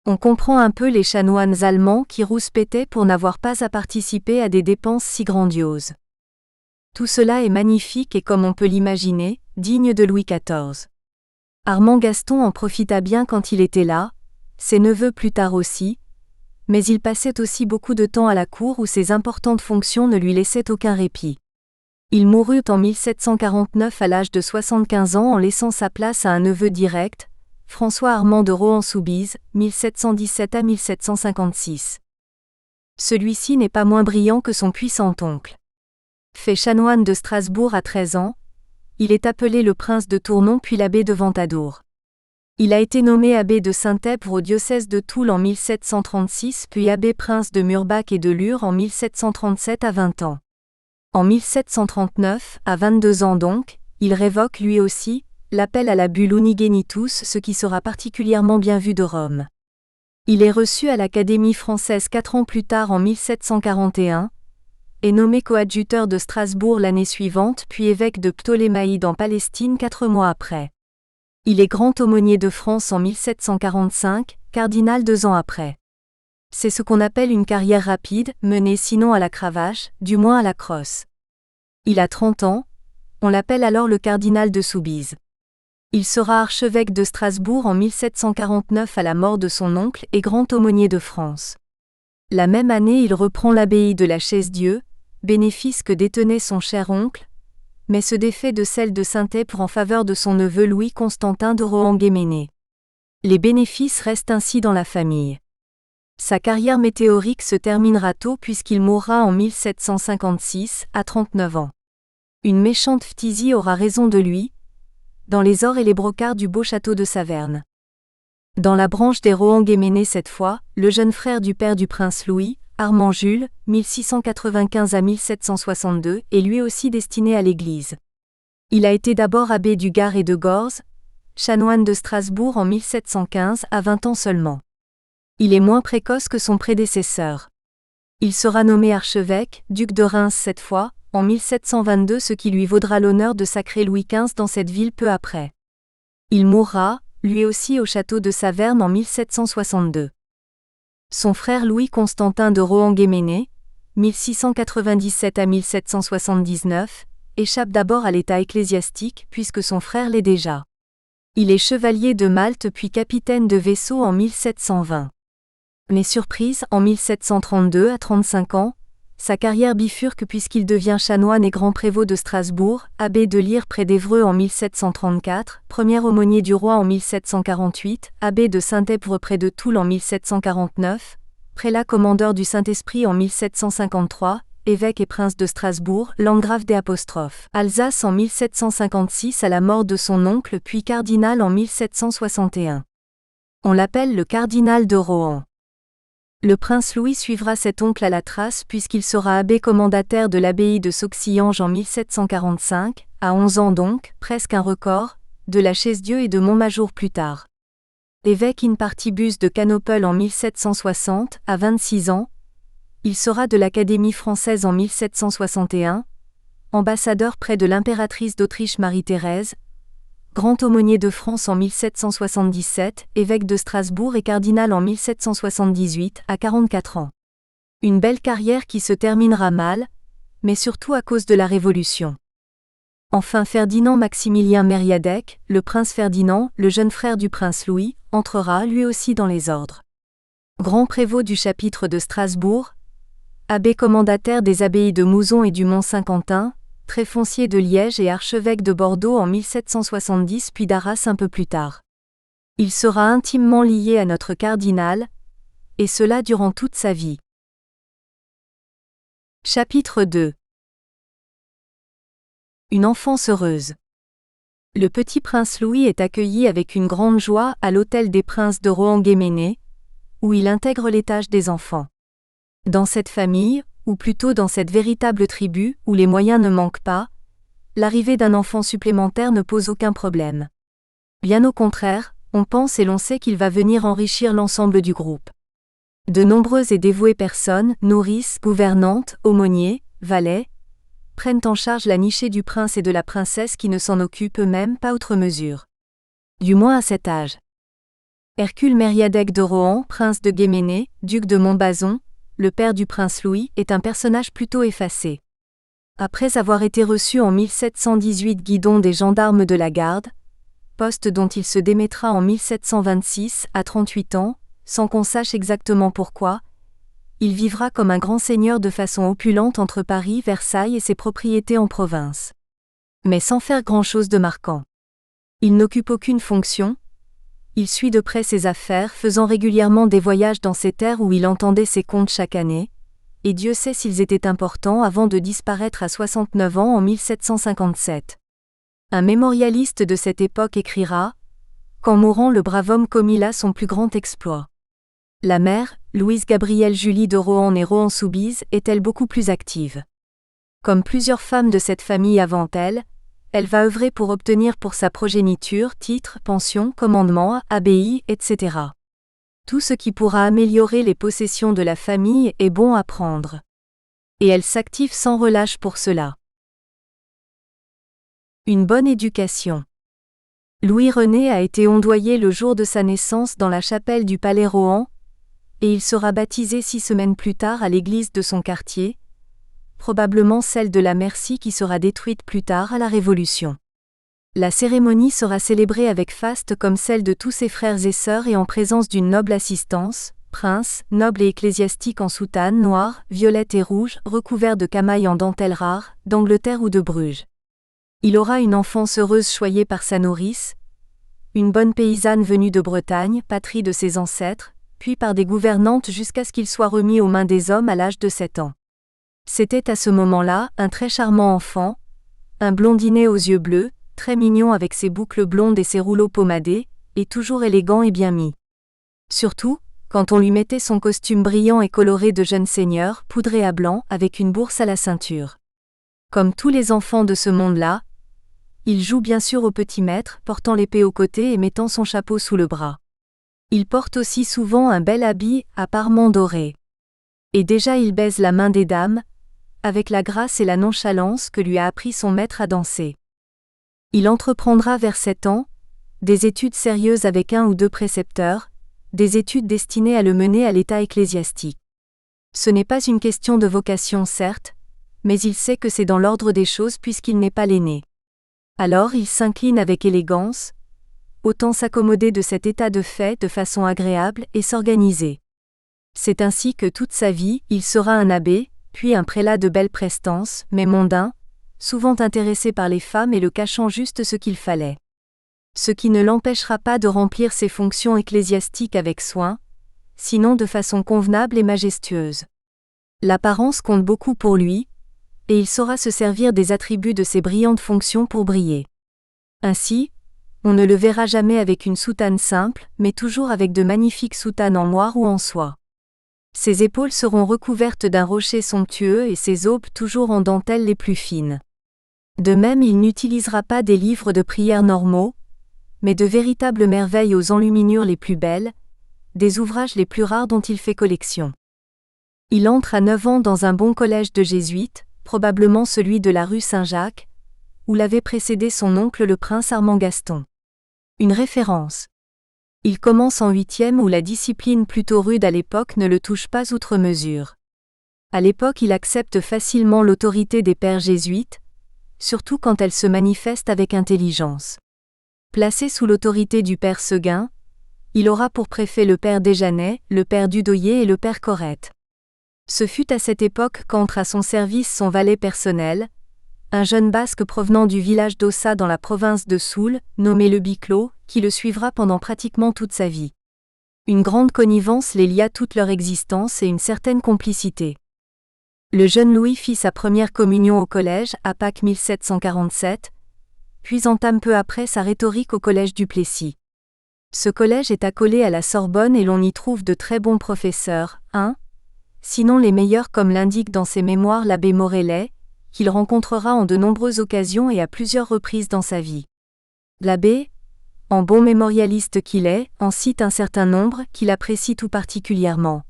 On comprend un peu les chanoines allemands qui rouspétaient pour n'avoir pas à participer à des dépenses si grandioses. Tout cela est magnifique et comme on peut l'imaginer, digne de Louis XIV. Armand Gaston en profita bien quand il était là, ses neveux plus tard aussi, mais il passait aussi beaucoup de temps à la cour où ses importantes fonctions ne lui laissaient aucun répit. Il mourut en 1749 à l'âge de 75 ans en laissant sa place à un neveu direct, François Armand de Rohan-Soubise, 1717 à 1756. Celui-ci n'est pas moins brillant que son puissant oncle. Fait chanoine de Strasbourg à 13 ans, il est appelé le prince de Tournon puis l'abbé de Ventadour. Il a été nommé abbé de Saint-Èpre au diocèse de Toul en 1736 puis abbé prince de Murbach et de Lure en 1737 à 20 ans. En 1739, à 22 ans donc, il révoque lui aussi l'appel à la bulle Unigenitus, ce qui sera particulièrement bien vu de Rome. Il est reçu à l'Académie française 4 ans plus tard en 1741, est nommé coadjuteur de Strasbourg l'année suivante puis évêque de Ptolémaïde en Palestine 4 mois après. Il est grand aumônier de France en 1745, cardinal 2 ans après. C'est ce qu'on appelle une carrière rapide, menée sinon à la cravache, du moins à la crosse. Il a 30 ans, on l'appelle alors le cardinal de Soubise. Il sera archevêque de Strasbourg en 1749 à la mort de son oncle et grand aumônier de France. La même année il reprend l'abbaye de la Chaise-Dieu, bénéfice que détenait son cher oncle, mais se défait de celle de Saint-Èpre en faveur de son neveu Louis-Constantin de Rohan-Guéméné. Les bénéfices restent ainsi dans la famille. Sa carrière météorique se terminera tôt puisqu'il mourra en 1756, à 39 ans. Une méchante phtisie aura raison de lui, dans les ors et les brocarts du beau château de Saverne. Dans la branche des Rohan-Guéméné cette fois, le jeune frère du père du prince Louis, Armand Jules, 1695 à 1762, est lui aussi destiné à l'Église. Il a été d'abord abbé du Gard et de Gorze, chanoine de Strasbourg en 1715 à 20 ans seulement. Il est moins précoce que son prédécesseur. Il sera nommé archevêque, duc de Reims cette fois, en 1722 ce qui lui vaudra l'honneur de sacrer Louis XV dans cette ville peu après. Il mourra, lui aussi au château de Saverne en 1762. Son frère Louis-Constantin de Rohan-Guéméné, 1697 à 1779, échappe d'abord à l'état ecclésiastique puisque son frère l'est déjà. Il est chevalier de Malte puis capitaine de vaisseau en 1720. Mais surprise, en 1732 à 35 ans, sa carrière bifurque puisqu'il devient chanoine et grand prévôt de Strasbourg, abbé de Lyre près d'Évreux en 1734, premier aumônier du roi en 1748, abbé de Saint-Èpre près de Toul en 1749, prélat commandeur du Saint-Esprit en 1753, évêque et prince de Strasbourg, landgrave des Alsace en 1756 à la mort de son oncle puis cardinal en 1761. On l'appelle le cardinal de Rohan. Le prince Louis suivra cet oncle à la trace puisqu'il sera abbé commendataire de l'abbaye de Sauxillange en 1745, à 11 ans donc, presque un record, de la Chaise-Dieu et de Montmajour plus tard. Évêque in partibus de Canopel en 1760, à 26 ans, il sera de l'Académie française en 1761, ambassadeur près de l'impératrice d'Autriche Marie-Thérèse, grand aumônier de France en 1777, évêque de Strasbourg et cardinal en 1778, à 44 ans. Une belle carrière qui se terminera mal, mais surtout à cause de la Révolution. Enfin Ferdinand Maximilien Mériadec, le prince Ferdinand, le jeune frère du prince Louis, entrera lui aussi dans les ordres. Grand prévôt du chapitre de Strasbourg, abbé commendataire des abbayes de Mouzon et du Mont-Saint-Quentin, tréfoncier de Liège et archevêque de Bordeaux en 1770 puis d'Arras un peu plus tard. Il sera intimement lié à notre cardinal, et cela durant toute sa vie. Chapitre 2. Une enfance heureuse. Le petit prince Louis est accueilli avec une grande joie à l'hôtel des princes de Rohan-Guéméné, où il intègre l'étage des enfants. Dans cette famille, ou plutôt dans cette véritable tribu, où les moyens ne manquent pas, l'arrivée d'un enfant supplémentaire ne pose aucun problème. Bien au contraire, on pense et l'on sait qu'il va venir enrichir l'ensemble du groupe. De nombreuses et dévouées personnes, nourrices, gouvernantes, aumôniers, valets, prennent en charge la nichée du prince et de la princesse qui ne s'en occupent eux-mêmes pas outre mesure. Du moins à cet âge. Hercule Mériadec de Rohan, prince de Guéméné, duc de Montbazon, le père du prince Louis, est un personnage plutôt effacé. Après avoir été reçu en 1718 guidon des gendarmes de la garde, poste dont il se démettra en 1726 à 38 ans, sans qu'on sache exactement pourquoi, il vivra comme un grand seigneur de façon opulente entre Paris, Versailles et ses propriétés en province. Mais sans faire grand-chose de marquant. Il n'occupe aucune fonction. Il suit de près ses affaires, faisant régulièrement des voyages dans ces terres où il entendait ses comptes chaque année, et Dieu sait s'ils étaient importants avant de disparaître à 69 ans en 1757. Un mémorialiste de cette époque écrira « Qu'en mourant le brave homme commit là son plus grand exploit. » La mère, Louise Gabrielle Julie de Rohan et Rohan-Soubise, est-elle beaucoup plus active. Comme plusieurs femmes de cette famille avant elle, elle va œuvrer pour obtenir pour sa progéniture titres, pensions, commandements, abbayes, etc. Tout ce qui pourra améliorer les possessions de la famille est bon à prendre. Et elle s'active sans relâche pour cela. Une bonne éducation. Louis-René a été ondoyé le jour de sa naissance dans la chapelle du Palais Rohan, et il sera baptisé 6 semaines plus tard à l'église de son quartier, probablement celle de la Merci qui sera détruite plus tard à la Révolution. La cérémonie sera célébrée avec faste comme celle de tous ses frères et sœurs et en présence d'une noble assistance, princes, nobles et ecclésiastiques en soutane noire, violette et rouge, recouverts de camail en dentelle rare, d'Angleterre ou de Bruges. Il aura une enfance heureuse choyée par sa nourrice, une bonne paysanne venue de Bretagne, patrie de ses ancêtres, puis par des gouvernantes jusqu'à ce qu'il soit remis aux mains des hommes à l'âge de 7 ans. C'était à ce moment-là un très charmant enfant, un blondinet aux yeux bleus, très mignon avec ses boucles blondes et ses rouleaux pommadés, et toujours élégant et bien mis. Surtout, quand on lui mettait son costume brillant et coloré de jeune seigneur, poudré à blanc, avec une bourse à la ceinture. Comme tous les enfants de ce monde-là, il joue bien sûr au petit maître, portant l'épée au côté et mettant son chapeau sous le bras. Il porte aussi souvent un bel habit à parements dorés. Et déjà il baise la main des dames, avec la grâce et la nonchalance que lui a appris son maître à danser. Il entreprendra vers 7 ans, des études sérieuses avec 1 ou 2 précepteurs, des études destinées à le mener à l'état ecclésiastique. Ce n'est pas une question de vocation certes, mais il sait que c'est dans l'ordre des choses puisqu'il n'est pas l'aîné. Alors il s'incline avec élégance, autant s'accommoder de cet état de fait de façon agréable et s'organiser. C'est ainsi que toute sa vie, il sera un abbé, puis un prélat de belle prestance, mais mondain, souvent intéressé par les femmes et le cachant juste ce qu'il fallait. Ce qui ne l'empêchera pas de remplir ses fonctions ecclésiastiques avec soin, sinon de façon convenable et majestueuse. L'apparence compte beaucoup pour lui, et il saura se servir des attributs de ses brillantes fonctions pour briller. Ainsi, on ne le verra jamais avec une soutane simple, mais toujours avec de magnifiques soutanes en moire ou en soie. Ses épaules seront recouvertes d'un rocher somptueux et ses aubes toujours en dentelles les plus fines. De même, il n'utilisera pas des livres de prière normaux, mais de véritables merveilles aux enluminures les plus belles, des ouvrages les plus rares dont il fait collection. Il entre à 9 ans dans un bon collège de jésuites, probablement celui de la rue Saint-Jacques, où l'avait précédé son oncle le prince Armand Gaston. Une référence. Il commence en 8e où la discipline plutôt rude à l'époque ne le touche pas outre mesure. À l'époque, il accepte facilement l'autorité des pères jésuites, surtout quand elle se manifeste avec intelligence. Placé sous l'autorité du père Seguin, il aura pour préfet le père Desjanais, le père Dudoyer et le père Corrette. Ce fut à cette époque qu'entre à son service son valet personnel, un jeune basque provenant du village d'Ossa dans la province de Soule, nommé le Biclot, qui le suivra pendant pratiquement toute sa vie. Une grande connivence les lia toute leur existence et une certaine complicité. Le jeune Louis fit sa première communion au collège à Pâques 1747, puis entame peu après sa rhétorique au collège du Plessis. Ce collège est accolé à la Sorbonne et l'on y trouve de très bons professeurs, sinon les meilleurs comme l'indique dans ses mémoires l'abbé Morellet, qu'il rencontrera en de nombreuses occasions et à plusieurs reprises dans sa vie. L'abbé, en bon mémorialiste qu'il est, en cite un certain nombre qu'il apprécie tout particulièrement.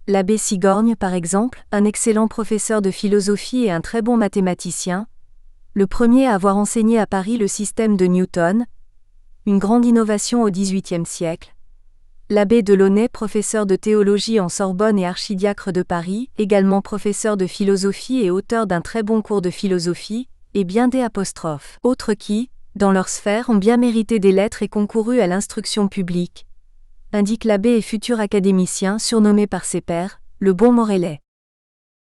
L'abbé Sigorgne par exemple, un excellent professeur de philosophie et un très bon mathématicien, le premier à avoir enseigné à Paris le système de Newton, une grande innovation au XVIIIe siècle. L'abbé Delaunay, professeur de théologie en Sorbonne et archidiacre de Paris, également professeur de philosophie et auteur d'un très bon cours de philosophie, et bien des apostrophes. Autres qui, dans leur sphère, ont bien mérité des lettres et concouru à l'instruction publique, indique l'abbé et futur académicien surnommé par ses pairs, le bon Morellet.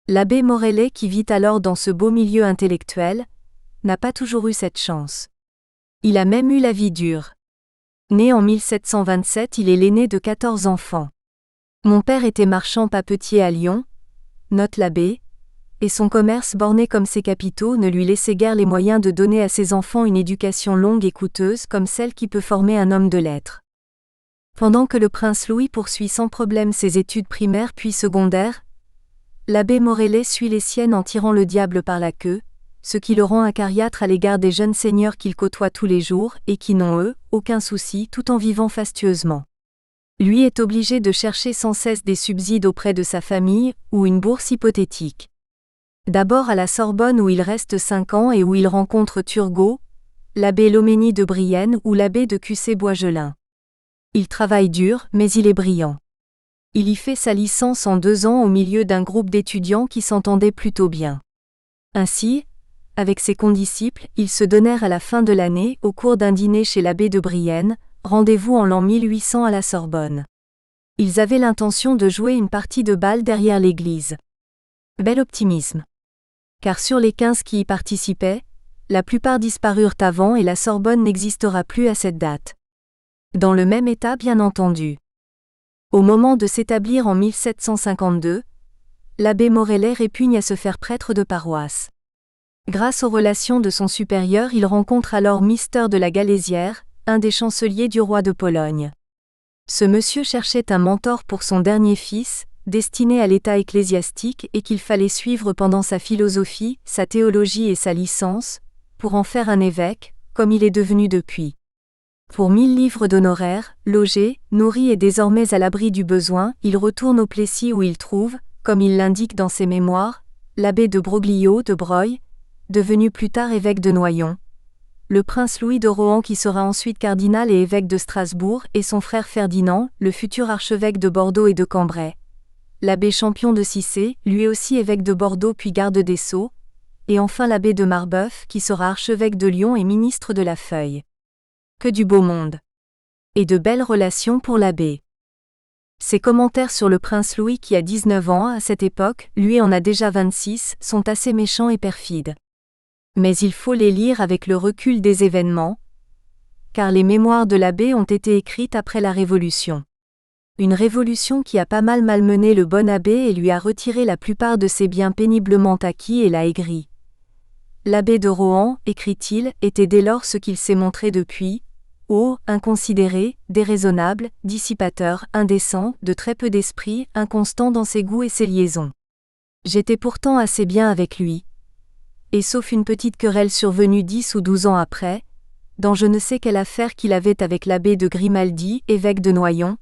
L'abbé Morellet, qui vit alors dans ce beau milieu intellectuel, n'a pas toujours eu cette chance. Il a même eu la vie dure. Né en 1727, il est l'aîné de 14 enfants. Mon père était marchand papetier à Lyon, note l'abbé, et son commerce borné comme ses capitaux ne lui laissait guère les moyens de donner à ses enfants une éducation longue et coûteuse comme celle qui peut former un homme de lettres. Pendant que le prince Louis poursuit sans problème ses études primaires puis secondaires, l'abbé Morellet suit les siennes en tirant le diable par la queue, ce qui le rend acariâtre à l'égard des jeunes seigneurs qu'il côtoie tous les jours et qui n'ont, eux, aucun souci tout en vivant fastueusement. Lui est obligé de chercher sans cesse des subsides auprès de sa famille ou une bourse hypothétique. D'abord à la Sorbonne où il reste 5 ans et où il rencontre Turgot, l'abbé Loménie de Brienne ou l'abbé de Cussé-Boisgelin. Il travaille dur, mais il est brillant. Il y fait sa licence en 2 ans au milieu d'un groupe d'étudiants qui s'entendaient plutôt bien. Ainsi, avec ses condisciples, ils se donnèrent à la fin de l'année, au cours d'un dîner chez l'abbé de Brienne, rendez-vous en l'an 1800 à la Sorbonne. Ils avaient l'intention de jouer une partie de balle derrière l'église. Bel optimisme. Car sur les 15 qui y participaient, la plupart disparurent avant et la Sorbonne n'existera plus à cette date. Dans le même état bien entendu. Au moment de s'établir en 1752, l'abbé Morellet répugne à se faire prêtre de paroisse. Grâce aux relations de son supérieur, il rencontre alors Mister de la Galésière, un des chanceliers du roi de Pologne. Ce monsieur cherchait un mentor pour son dernier fils, destiné à l'état ecclésiastique et qu'il fallait suivre pendant sa philosophie, sa théologie et sa licence, pour en faire un évêque, comme il est devenu depuis. Pour 1000 livres d'honoraires, logé, nourri et désormais à l'abri du besoin, il retourne au Plessis où il trouve, comme il l'indique dans ses mémoires, l'abbé de Broglio de Broglie, devenu plus tard évêque de Noyon, le prince Louis de Rohan qui sera ensuite cardinal et évêque de Strasbourg et son frère Ferdinand, le futur archevêque de Bordeaux et de Cambrai, l'abbé Champion de Cissé, lui aussi évêque de Bordeaux puis garde des Sceaux, et enfin l'abbé de Marbeuf qui sera archevêque de Lyon et ministre de la Feuille. Que du beau monde. Et de belles relations pour l'abbé. Ses commentaires sur le prince Louis qui a 19 ans à cette époque, lui en a déjà 26, sont assez méchants et perfides. Mais il faut les lire avec le recul des événements, car les mémoires de l'abbé ont été écrites après la Révolution. Une révolution qui a pas mal malmené le bon abbé et lui a retiré la plupart de ses biens péniblement acquis et l'a aigri. L'abbé de Rohan, écrit-il, était dès lors ce qu'il s'est montré depuis, inconsidéré, déraisonnable, dissipateur, indécent, de très peu d'esprit, inconstant dans ses goûts et ses liaisons. J'étais pourtant assez bien avec lui. Et sauf une petite querelle survenue 10 ou 12 ans après, dans je ne sais quelle affaire qu'il avait avec l'abbé de Grimaldi, évêque de Noyon,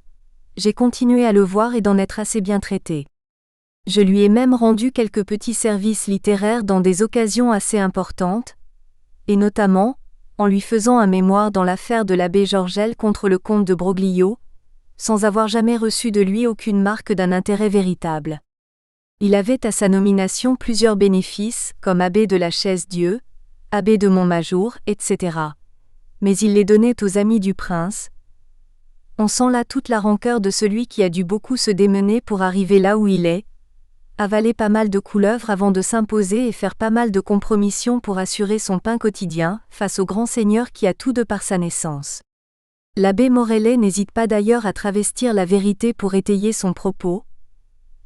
j'ai continué à le voir et d'en être assez bien traité. Je lui ai même rendu quelques petits services littéraires dans des occasions assez importantes, et notamment, en lui faisant un mémoire dans l'affaire de l'abbé Georgel contre le comte de Broglio, sans avoir jamais reçu de lui aucune marque d'un intérêt véritable. Il avait à sa nomination plusieurs bénéfices, comme abbé de la Chaise-Dieu, abbé de Montmajour, etc. Mais il les donnait aux amis du prince. On sent là toute la rancœur de celui qui a dû beaucoup se démener pour arriver là où il est, avaler pas mal de couleuvres avant de s'imposer et faire pas mal de compromissions pour assurer son pain quotidien, face au grand seigneur qui a tout de par sa naissance. L'abbé Morellet n'hésite pas d'ailleurs à travestir la vérité pour étayer son propos,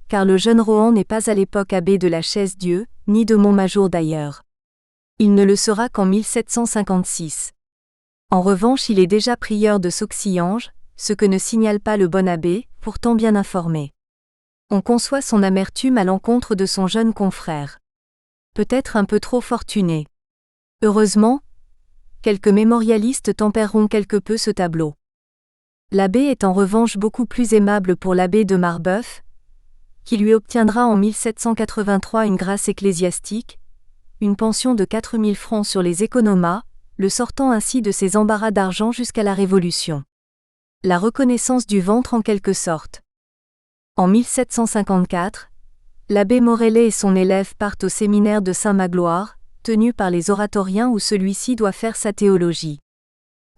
car le jeune Rohan n'est pas à l'époque abbé de la Chaise-Dieu, ni de Montmajour d'ailleurs. Il ne le sera qu'en 1756. En revanche, il est déjà prieur de Sauxillanges, ce que ne signale pas le bon abbé, pourtant bien informé. On conçoit son amertume à l'encontre de son jeune confrère. Peut-être un peu trop fortuné. Heureusement, quelques mémorialistes tempéreront quelque peu ce tableau. L'abbé est en revanche beaucoup plus aimable pour l'abbé de Marbeuf, qui lui obtiendra en 1783 une grâce ecclésiastique, une pension de 4000 francs sur les économas, le sortant ainsi de ses embarras d'argent jusqu'à la Révolution. La reconnaissance du ventre en quelque sorte. En 1754, l'abbé Morellet et son élève partent au séminaire de Saint-Magloire, tenu par les oratoriens où celui-ci doit faire sa théologie.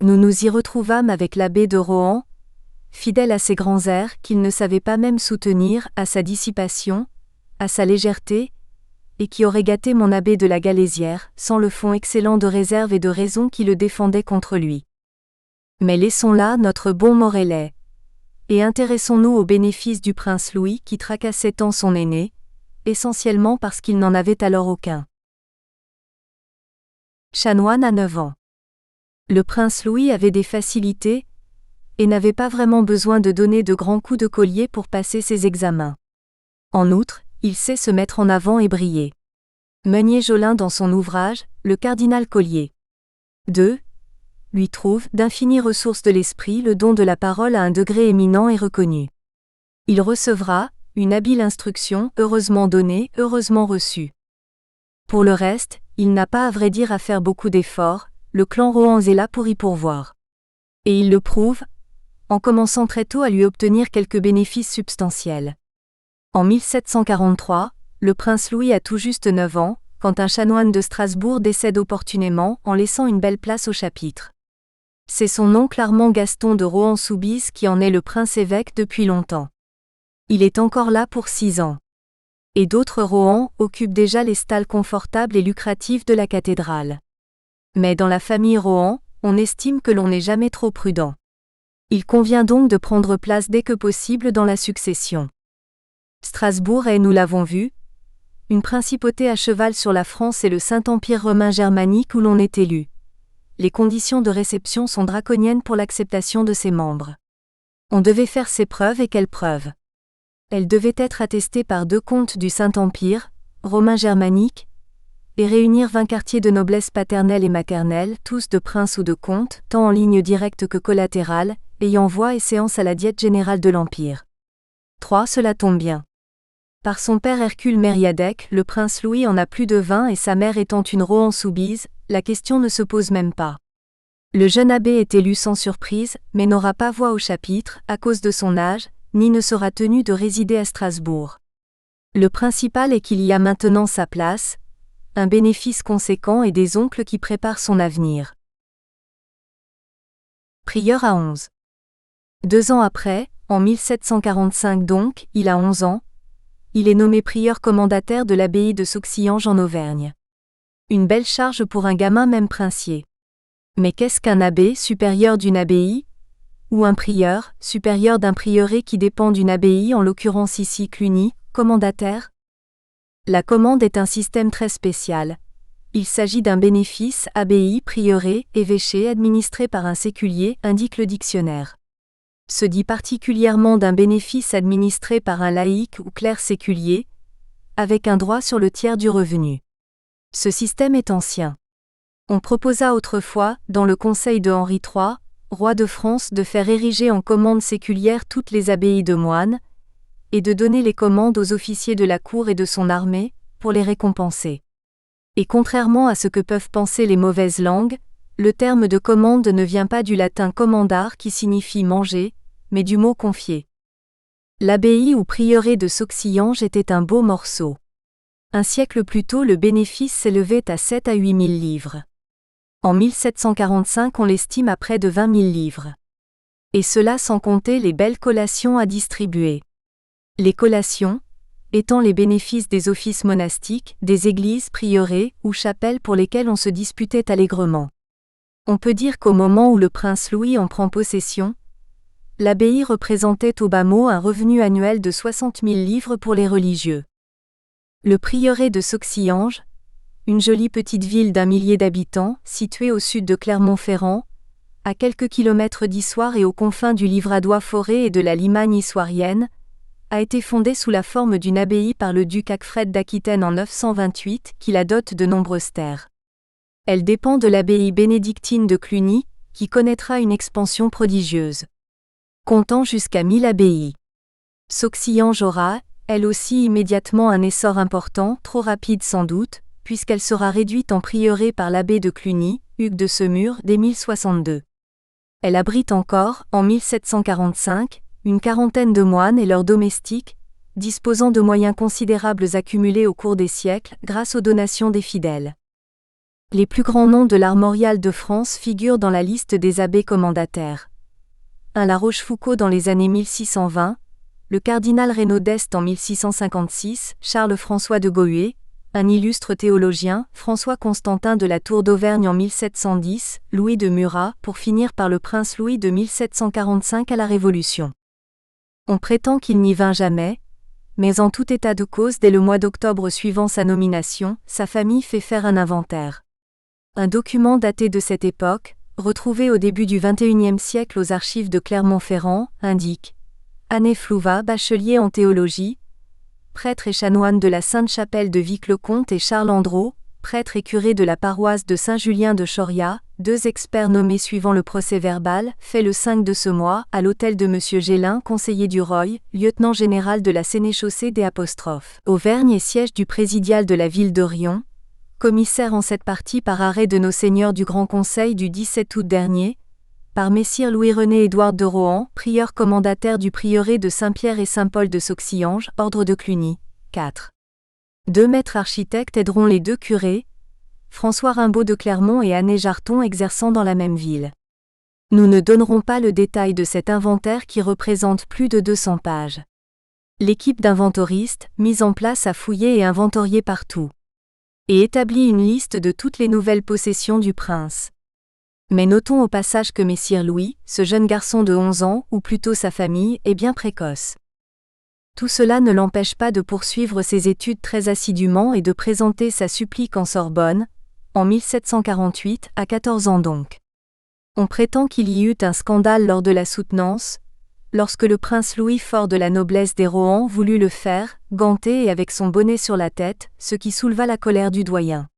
Nous nous y retrouvâmes avec l'abbé de Rohan, fidèle à ses grands airs qu'il ne savait pas même soutenir, à sa dissipation, à sa légèreté, et qui aurait gâté mon abbé de la Galésière, sans le fond excellent de réserve et de raison qui le défendait contre lui. Mais laissons là notre bon Morellet, et intéressons-nous aux bénéfices du prince Louis qui tracassait tant son aîné, essentiellement parce qu'il n'en avait alors aucun. Chanoine à 9 ans. Le prince Louis avait des facilités, et n'avait pas vraiment besoin de donner de grands coups de collier pour passer ses examens. En outre, il sait se mettre en avant et briller. Meunier-Jolin dans son ouvrage, Le cardinal Collier. 2. Lui trouve, d'infinies ressources de l'esprit, le don de la parole à un degré éminent et reconnu. Il recevra, une habile instruction, heureusement donnée, heureusement reçue. Pour le reste, il n'a pas à vrai dire à faire beaucoup d'efforts, le clan Rohan est là pour y pourvoir. Et il le prouve, en commençant très tôt à lui obtenir quelques bénéfices substantiels. En 1743, le prince Louis a tout juste 9 ans, quand un chanoine de Strasbourg décède opportunément en laissant une belle place au chapitre. C'est son oncle Armand Gaston de Rohan-Soubise qui en est le prince-évêque depuis longtemps. Il est encore là pour 6 ans. Et d'autres Rohan occupent déjà les stalles confortables et lucratives de la cathédrale. Mais dans la famille Rohan, on estime que l'on n'est jamais trop prudent. Il convient donc de prendre place dès que possible dans la succession. Strasbourg est, nous l'avons vu, une principauté à cheval sur la France et le Saint-Empire romain germanique où l'on est élu. Les conditions de réception sont draconiennes pour l'acceptation de ses membres. On devait faire ses preuves et quelles preuves? Elles devaient être attestées par 2 comtes du Saint-Empire, romain germanique, et réunir 20 quartiers de noblesse paternelle et maternelle, tous de princes ou de comtes, tant en ligne directe que collatérale, ayant voix et séance à la diète générale de l'Empire. 3. Cela tombe bien. Par son père Hercule Mériadec, le prince Louis en a plus de 20 et sa mère étant une Rohan-Soubise, la question ne se pose même pas. Le jeune abbé est élu sans surprise, mais n'aura pas voix au chapitre, à cause de son âge, ni ne sera tenu de résider à Strasbourg. Le principal est qu'il y a maintenant sa place, un bénéfice conséquent et des oncles qui préparent son avenir. Prieur à 11. 2 ans après, en 1745 donc, il a 11 ans, il est nommé prieur commendataire de l'abbaye de Sauxillanges en Auvergne. Une belle charge pour un gamin même princier. Mais qu'est-ce qu'un abbé supérieur d'une abbaye? ou un prieur, supérieur d'un prieuré qui dépend d'une abbaye, en l'occurrence ici Cluny, commendataire? La commande est un système très spécial. Il s'agit d'un bénéfice, abbaye, prieuré, évêché administré par un séculier, indique le dictionnaire. Se dit particulièrement d'un bénéfice administré par un laïc ou clerc séculier, avec un droit sur le tiers du revenu. Ce système est ancien. On proposa autrefois, dans le conseil de Henri III, roi de France, de faire ériger en commande séculière toutes les abbayes de moines, et de donner les commandes aux officiers de la cour et de son armée, pour les récompenser. Et contrairement à ce que peuvent penser les mauvaises langues, le terme de commande ne vient pas du latin commandare qui signifie manger, mais du mot confier. L'abbaye ou prieuré de Sauxillanges était un beau morceau. Un siècle plus tôt, le bénéfice s'élevait à 7 à 8 000 livres. En 1745, on l'estime à près de 20 000 livres. Et cela sans compter les belles collations à distribuer. Les collations, étant les bénéfices des offices monastiques, des églises, prieurés ou chapelles pour lesquelles on se disputait allègrement. On peut dire qu'au moment où le prince Louis en prend possession, l'abbaye représentait au bas mot un revenu annuel de 60 000 livres pour les religieux. Le prieuré de Sauxillanges, une jolie petite ville d'1 millier d'habitants, située au sud de Clermont-Ferrand, à quelques kilomètres d'Issoire et aux confins du Livradois-Forêt et de la Limagne issoirienne, a été fondée sous la forme d'une abbaye par le duc Acfred d'Aquitaine en 928, qui la dote de nombreuses terres. Elle dépend de l'abbaye bénédictine de Cluny, qui connaîtra une expansion prodigieuse. Comptant jusqu'à 1000 abbayes. Sauxillanges aura, elle aussi immédiatement un essor important, trop rapide sans doute, puisqu'elle sera réduite en prieuré par l'abbé de Cluny, Hugues de Semur, dès 1062. Elle abrite encore, en 1745, une quarantaine de moines et leurs domestiques, disposant de moyens considérables accumulés au cours des siècles grâce aux donations des fidèles. Les plus grands noms de l'armorial de France figurent dans la liste des abbés commendataires. 1. La Rochefoucauld dans les années 1620, le cardinal Reynaud d'Este en 1656, Charles-François de Gohué, un illustre théologien, François Constantin de la Tour d'Auvergne en 1710, Louis de Murat, pour finir par le prince Louis de 1745 à la Révolution. On prétend qu'il n'y vint jamais, mais en tout état de cause dès le mois d'octobre suivant sa nomination, sa famille fait faire un inventaire. Un document daté de cette époque, retrouvé au début du XXIe siècle aux archives de Clermont-Ferrand, indique Année Flouva, bachelier en théologie, prêtre et chanoine de la Sainte-Chapelle de Vic-le-Comte et Charles Andreau, prêtre et curé de la paroisse de Saint-Julien de Choria, 2 experts nommés suivant le procès-verbal, fait le 5 de ce mois, à l'hôtel de M. Gélin, conseiller du Roy, lieutenant général de la Sénéchaussée des Apostrophes. Auvergne et siège du présidial de la ville d'Orion, commissaire en cette partie par arrêt de nos seigneurs du Grand Conseil du 17 août dernier, par messire Louis-René Édouard de Rohan, prieur commendataire du prieuré de Saint-Pierre et Saint-Paul de Sauxillanges, ordre de Cluny. 4. 2 maîtres architectes aideront les 2 curés, François Rimbaud de Clermont et Anne Jarton exerçant dans la même ville. Nous ne donnerons pas le détail de cet inventaire qui représente plus de 200 pages. L'équipe d'inventoristes, mise en place, a fouillé et inventorié partout. Et établi une liste de toutes les nouvelles possessions du prince. Mais notons au passage que messire Louis, ce jeune garçon de 11 ans, ou plutôt sa famille, est bien précoce. Tout cela ne l'empêche pas de poursuivre ses études très assidûment et de présenter sa supplique en Sorbonne, en 1748, à 14 ans donc. On prétend qu'il y eut un scandale lors de la soutenance, lorsque le prince Louis, fort de la noblesse des Rohan, voulut le faire, ganté et avec son bonnet sur la tête, ce qui souleva la colère du doyen.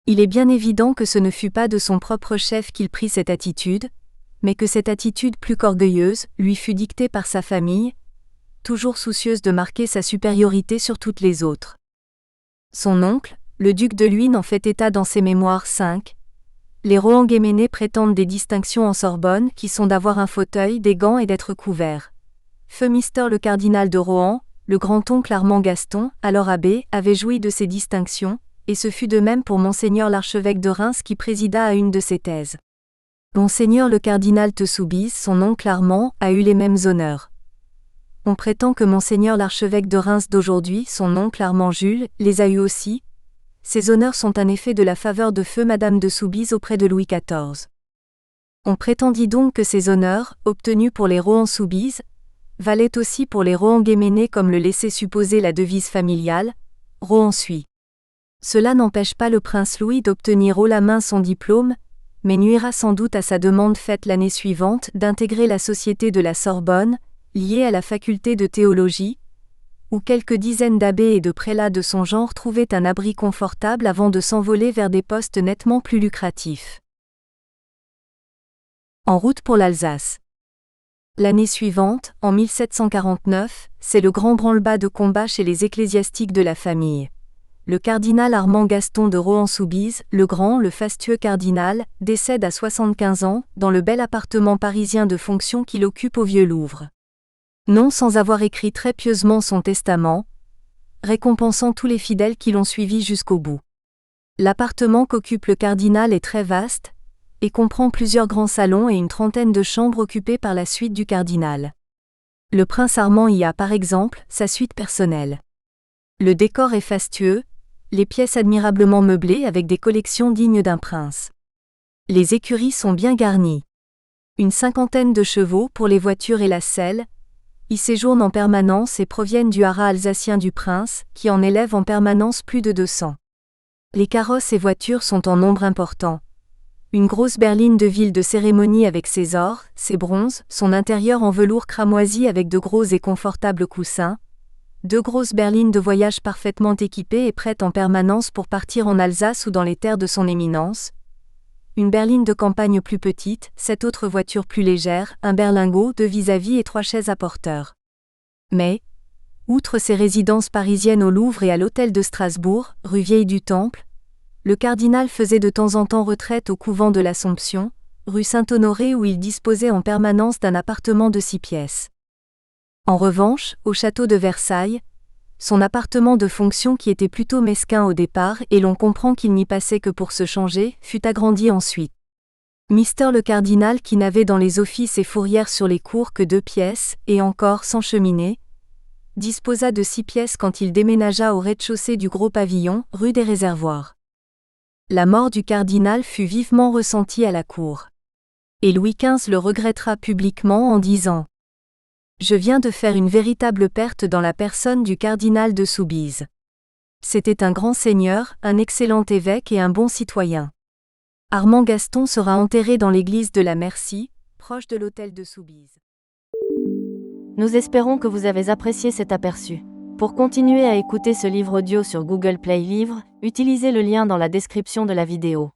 Il est bien évident que ce ne fut pas de son propre chef qu'il prit cette attitude, mais que cette attitude plus qu'orgueilleuse lui fut dictée par sa famille, toujours soucieuse de marquer sa supériorité sur toutes les autres. Son oncle, le duc de Luynes, en fait état dans ses mémoires 5. Les Rohan-Guéménés prétendent des distinctions en Sorbonne qui sont d'avoir un fauteuil, des gants et d'être couverts. Feu Mister le cardinal de Rohan, le grand-oncle Armand Gaston, alors abbé, avait joui de ces distinctions, et ce fut de même pour Monseigneur l'archevêque de Reims qui présida à une de ses thèses. Monseigneur le cardinal Tesoubise, son oncle Armand, a eu les mêmes honneurs. On prétend que Monseigneur l'archevêque de Reims d'aujourd'hui, son oncle Armand Jules, les a eus aussi. Ces honneurs sont un effet de la faveur de feu Madame de Soubise auprès de Louis XIV. On prétendit donc que ces honneurs, obtenus pour les Rohan-Soubise, valaient aussi pour les Rohan-Guéménés comme le laissait supposer la devise familiale, Rohan suit. Cela n'empêche pas le prince Louis d'obtenir haut la main son diplôme, mais nuira sans doute à sa demande faite l'année suivante d'intégrer la Société de la Sorbonne, liée à la faculté de théologie, où quelques dizaines d'abbés et de prélats de son genre trouvaient un abri confortable avant de s'envoler vers des postes nettement plus lucratifs. En route pour l'Alsace. L'année suivante, en 1749, c'est le grand branle-bas de combat chez les ecclésiastiques de la famille. Le cardinal Armand Gaston de Rohan-Soubise, le grand, le fastueux cardinal, décède à 75 ans, dans le bel appartement parisien de fonction qu'il occupe au Vieux-Louvre. Non sans avoir écrit très pieusement son testament, récompensant tous les fidèles qui l'ont suivi jusqu'au bout. L'appartement qu'occupe le cardinal est très vaste, et comprend plusieurs grands salons et une trentaine de chambres occupées par la suite du cardinal. Le prince Armand y a par exemple sa suite personnelle. Le décor est fastueux, les pièces admirablement meublées avec des collections dignes d'un prince. Les écuries sont bien garnies. Une cinquantaine de chevaux pour les voitures et la selle y séjournent en permanence et proviennent du haras alsacien du prince, qui en élève en permanence plus de 200. Les carrosses et voitures sont en nombre important. Une grosse berline de ville de cérémonie avec ses ors, ses bronzes, son intérieur en velours cramoisi avec de gros et confortables coussins, 2 grosses berlines de voyage parfaitement équipées et prêtes en permanence pour partir en Alsace ou dans les terres de son éminence, une berline de campagne plus petite, 7 autres voitures plus légères, un berlingot, 2 vis-à-vis et 3 chaises à porteurs. Mais, outre ses résidences parisiennes au Louvre et à l'hôtel de Strasbourg, rue Vieille du Temple, le cardinal faisait de temps en temps retraite au couvent de l'Assomption, rue Saint-Honoré où il disposait en permanence d'un appartement de 6 pièces. En revanche, au château de Versailles, son appartement de fonction qui était plutôt mesquin au départ et l'on comprend qu'il n'y passait que pour se changer, fut agrandi ensuite. Mister le cardinal qui n'avait dans les offices et fourrières sur les cours que 2 pièces, et encore sans cheminée, disposa de 6 pièces quand il déménagea au rez-de-chaussée du gros pavillon, rue des Réservoirs. La mort du cardinal fut vivement ressentie à la cour. Et Louis XV le regrettera publiquement en disant « Je viens de faire une véritable perte dans la personne du cardinal de Soubise. C'était un grand seigneur, un excellent évêque et un bon citoyen. » Armand Gaston sera enterré dans l'église de la Merci, proche de l'hôtel de Soubise. Nous espérons que vous avez apprécié cet aperçu. Pour continuer à écouter ce livre audio sur Google Play Livres, utilisez le lien dans la description de la vidéo.